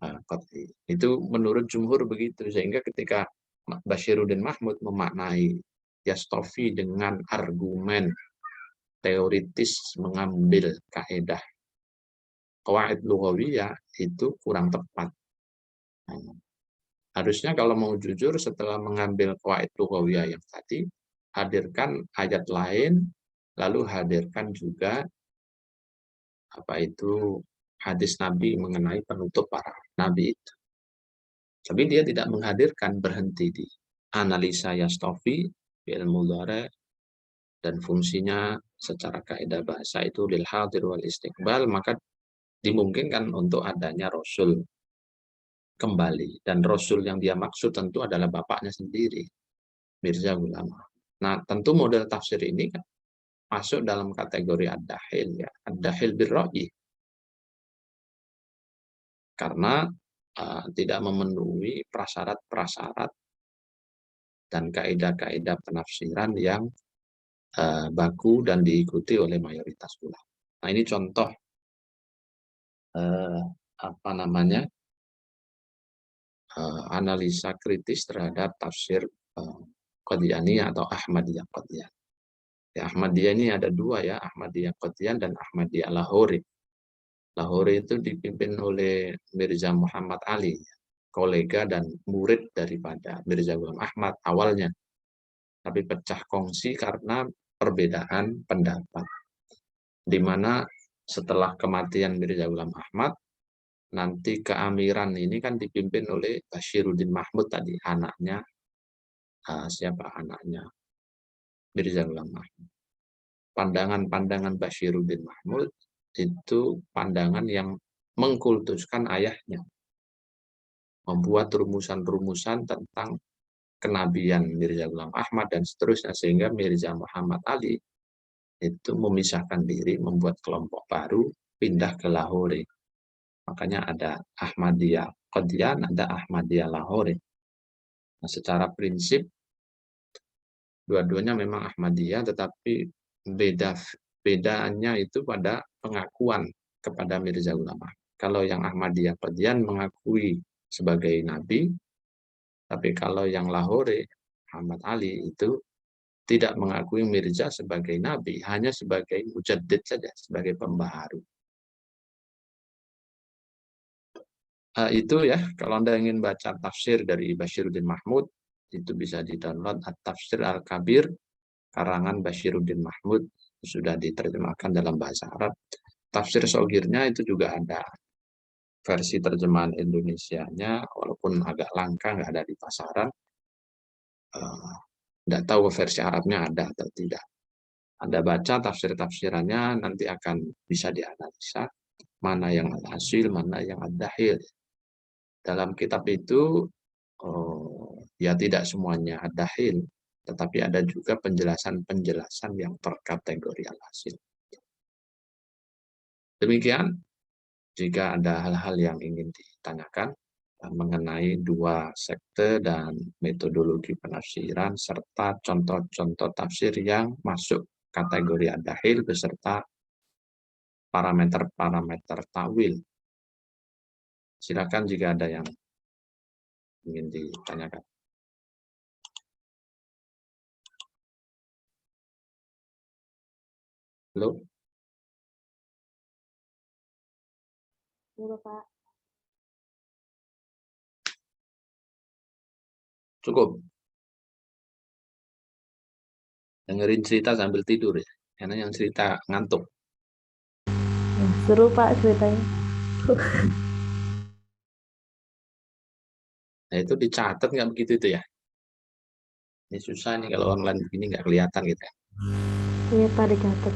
qat'i. Itu menurut jumhur begitu, sehingga ketika Bashiruddin Mahmud memaknai Yastofi dengan argumen teoritis mengambil kaedah qawaid lughawiyah itu kurang tepat. Harusnya kalau mau jujur setelah mengambil qawaid lughawiyah yang tadi, hadirkan ayat lain, lalu hadirkan juga hadis Nabi mengenai penutup para nabi itu. Tapi dia tidak menghadirkan, berhenti di analisa Yastofi, fi'il mudhari, dan fungsinya secara kaidah bahasa itu lil hadir wal istiqbal, maka dimungkinkan untuk adanya Rasul kembali. Dan Rasul yang dia maksud tentu adalah bapaknya sendiri, Mirza Ghulam. Nah, tentu model tafsir ini kan masuk dalam kategori ad-dahil, ya, ad-dahil bir-ra'yi. Karena tidak memenuhi prasyarat-prasyarat dan kaidah-kaidah penafsiran yang baku dan diikuti oleh mayoritas ulama. Nah, ini contoh analisa kritis terhadap tafsir Qadianiyah atau Ahmadiyah Qadian. Ya, Ahmadiyah ini ada dua, ya, Ahmadiyah Qadian dan Ahmadiyah Lahori. Lahori itu dipimpin oleh Mirza Muhammad Ali, kolega dan murid daripada Mirza Ghulam Ahmad awalnya. Tapi pecah kongsi karena perbedaan pendapat. Di mana setelah kematian Mirza Ghulam Ahmad, nanti keamiran ini kan dipimpin oleh Bashiruddin Mahmud tadi, anaknya anaknya Mirza Ghulam Ahmad. Pandangan-pandangan Bashiruddin Mahmud itu pandangan yang mengkultuskan ayahnya, membuat rumusan-rumusan tentang kenabian Mirza Ghulam Ahmad dan seterusnya, sehingga Mirza Muhammad Ali itu memisahkan diri, membuat kelompok baru, pindah ke Lahore. Makanya ada Ahmadiyah Qadian, ada Ahmadiyah Lahore. Nah, secara prinsip dua-duanya memang Ahmadiyah, tetapi bedanya itu pada pengakuan kepada Mirza Ghulam Ahmad. Kalau yang Ahmadiyah Qadian mengakui sebagai nabi, tapi kalau yang Lahore, Muhammad Ali itu tidak mengakui Mirza sebagai nabi, hanya sebagai mujaddid saja, sebagai pembaharu. Itu ya, kalau Anda ingin baca tafsir dari Bashiruddin Mahmud, itu bisa di-download At-Tafsir Al-Kabir, karangan Bashiruddin Mahmud, sudah diterjemahkan dalam bahasa Arab. Tafsir Shogirnya itu juga ada versi terjemahan Indonesianya, walaupun agak langka, nggak ada di pasaran. Nggak tahu versi Arabnya ada atau tidak. Anda baca tafsir-tafsirannya, nanti akan bisa dianalisa mana yang al-hasil, mana yang ad-dahil. Dalam kitab itu ya tidak semuanya ad-dahil, tetapi ada juga penjelasan-penjelasan yang terkategori al-hasil. Demikian, jika ada hal-hal yang ingin ditanyakan mengenai dua sekte dan metodologi penafsiran serta contoh-contoh tafsir yang masuk kategori ad-dahil beserta parameter-parameter ta'wil. Silakan jika ada yang ingin ditanyakan. Halo? Halo, Pak. Cukup. Dengerin cerita sambil tidur ya. Karena yang cerita ngantuk. Seru, Pak, ceritanya. Nah, itu dicatat nggak begitu itu ya? Ini susah nih kalau online begini nggak kelihatan gitu ya. Iya, Pak, dicatat.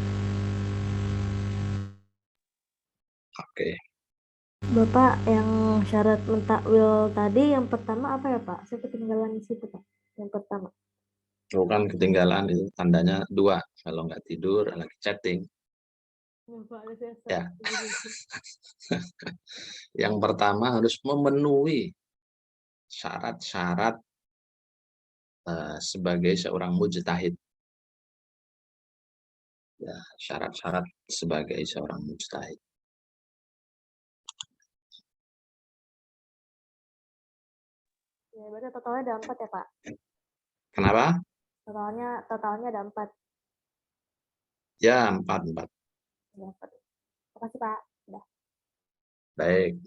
Oke. Bapak, yang syarat mentakwil tadi yang pertama apa ya, Pak? Saya ketinggalan di situ, Pak. Yang pertama. Bukan ketinggalan, itu tandanya 2. Kalau nggak tidur, lagi chatting. Pak, biasa. Ya. Yang pertama harus memenuhi syarat-syarat sebagai seorang mujtahid. Ya, syarat-syarat sebagai seorang mujtahid. Ya, berarti totalnya ada 4 ya, Pak? Kenapa? Totalnya ada 4. Ya, 4. Ada 4. Terima kasih, Pak. Udah. Baik.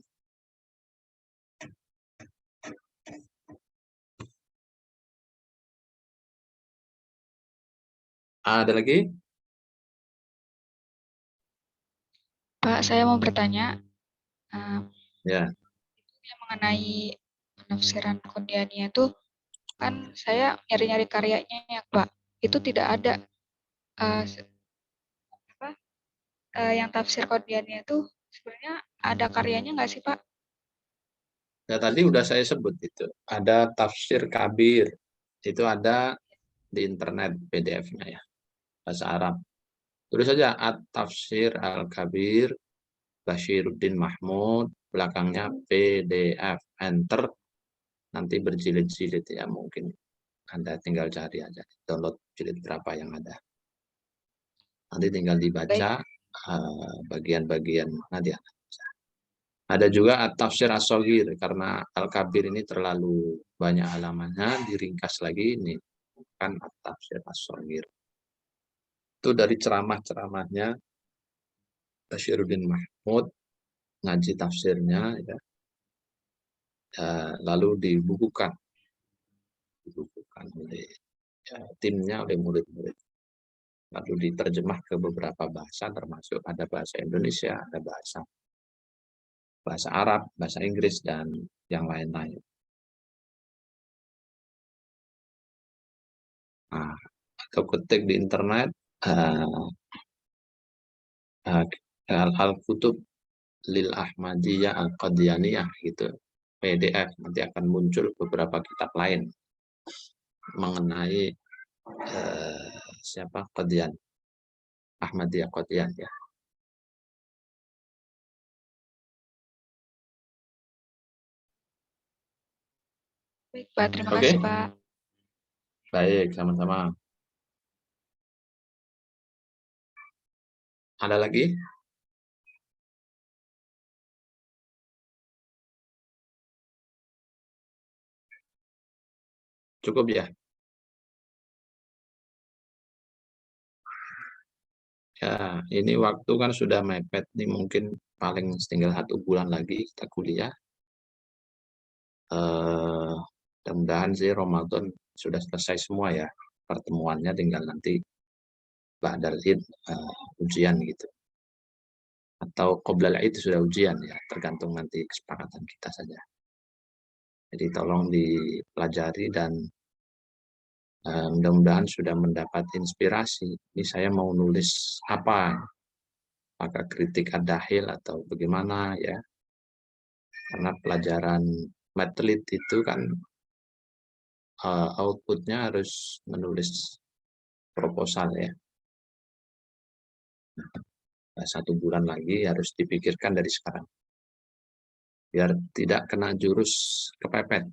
Ada lagi? Pak, saya mau bertanya Ya. yang mengenai penafsiran Qadianiyah itu, kan saya nyari-nyari karyanya ya Pak, itu tidak ada yang tafsir Qadianiyah itu sebenarnya ada karyanya nggak sih Pak? Ya, tadi udah saya sebut itu. Ada tafsir kabir. Itu ada di internet PDF-nya ya. Bahasa Arab. Tulis saja At-Tafsir Al-Kabir Bashiruddin Mahmud, belakangnya PDF, enter, nanti berjilid-jilid ya, mungkin Anda tinggal cari aja, download jilid berapa yang ada. Nanti tinggal dibaca bagian-bagian nanti ada juga At-Tafsir As-Shaghir, karena Al-Kabir ini terlalu banyak halamannya, diringkas lagi, ini kan At-Tafsir As-Shaghir. Itu dari ceramah-ceramahnya Bashiruddin Mahmud, ngaji tafsirnya, ya. Lalu dibukukan oleh timnya, oleh murid-murid. Lalu diterjemah ke beberapa bahasa, termasuk ada bahasa Indonesia, ada bahasa Arab, bahasa Inggris, dan yang lain-lain. Nah, atau ketik di internet Al-Kutub Lil Ahmadiyah Al-Qadianiyah gitu, PDF, nanti akan muncul beberapa kitab lain mengenai siapa Qadian, Ahmadiyah Qadian ya. Baik Pak, terima kasih Pak. Baik, sama-sama. Ada lagi? Cukup ya? Ya, ini waktu kan sudah mepet nih, mungkin paling tinggal 1 bulan lagi kita kuliah. Mudah-mudahan sih Ramadan sudah selesai semua ya pertemuannya, tinggal nanti ba'dal Id ujian gitu. Atau qoblal Id sudah ujian ya, tergantung nanti kesepakatan kita saja. Jadi tolong dipelajari dan mudah-mudahan sudah mendapat inspirasi. Ini saya mau nulis apa? Apakah kritik ad-dahil atau bagaimana ya? Karena pelajaran matlit itu kan outputnya harus menulis proposal ya. 1 bulan lagi harus dipikirkan dari sekarang. Biar tidak kena jurus kepepet,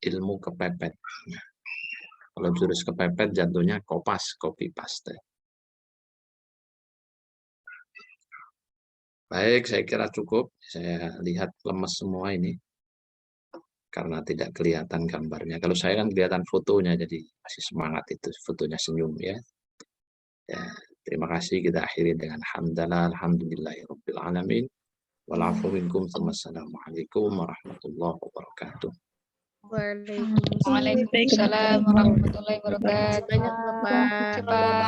ilmu kepepet. Kalau jurus kepepet jatuhnya kopas, copy paste. Baik, saya kira cukup. Saya lihat lemes semua ini karena tidak kelihatan gambarnya. Kalau saya kan kelihatan fotonya, jadi masih semangat itu, fotonya senyum ya. Ya, terima kasih, kita akhiri dengan hamdalah, alhamdulillahirabbil alamin. Walafu minkum, wassalamualaikum warahmatullahi wabarakatuh. Waalaikumsalam warahmatullahi wabarakatuh. Banyak Bapak. Terima kasih, Pak.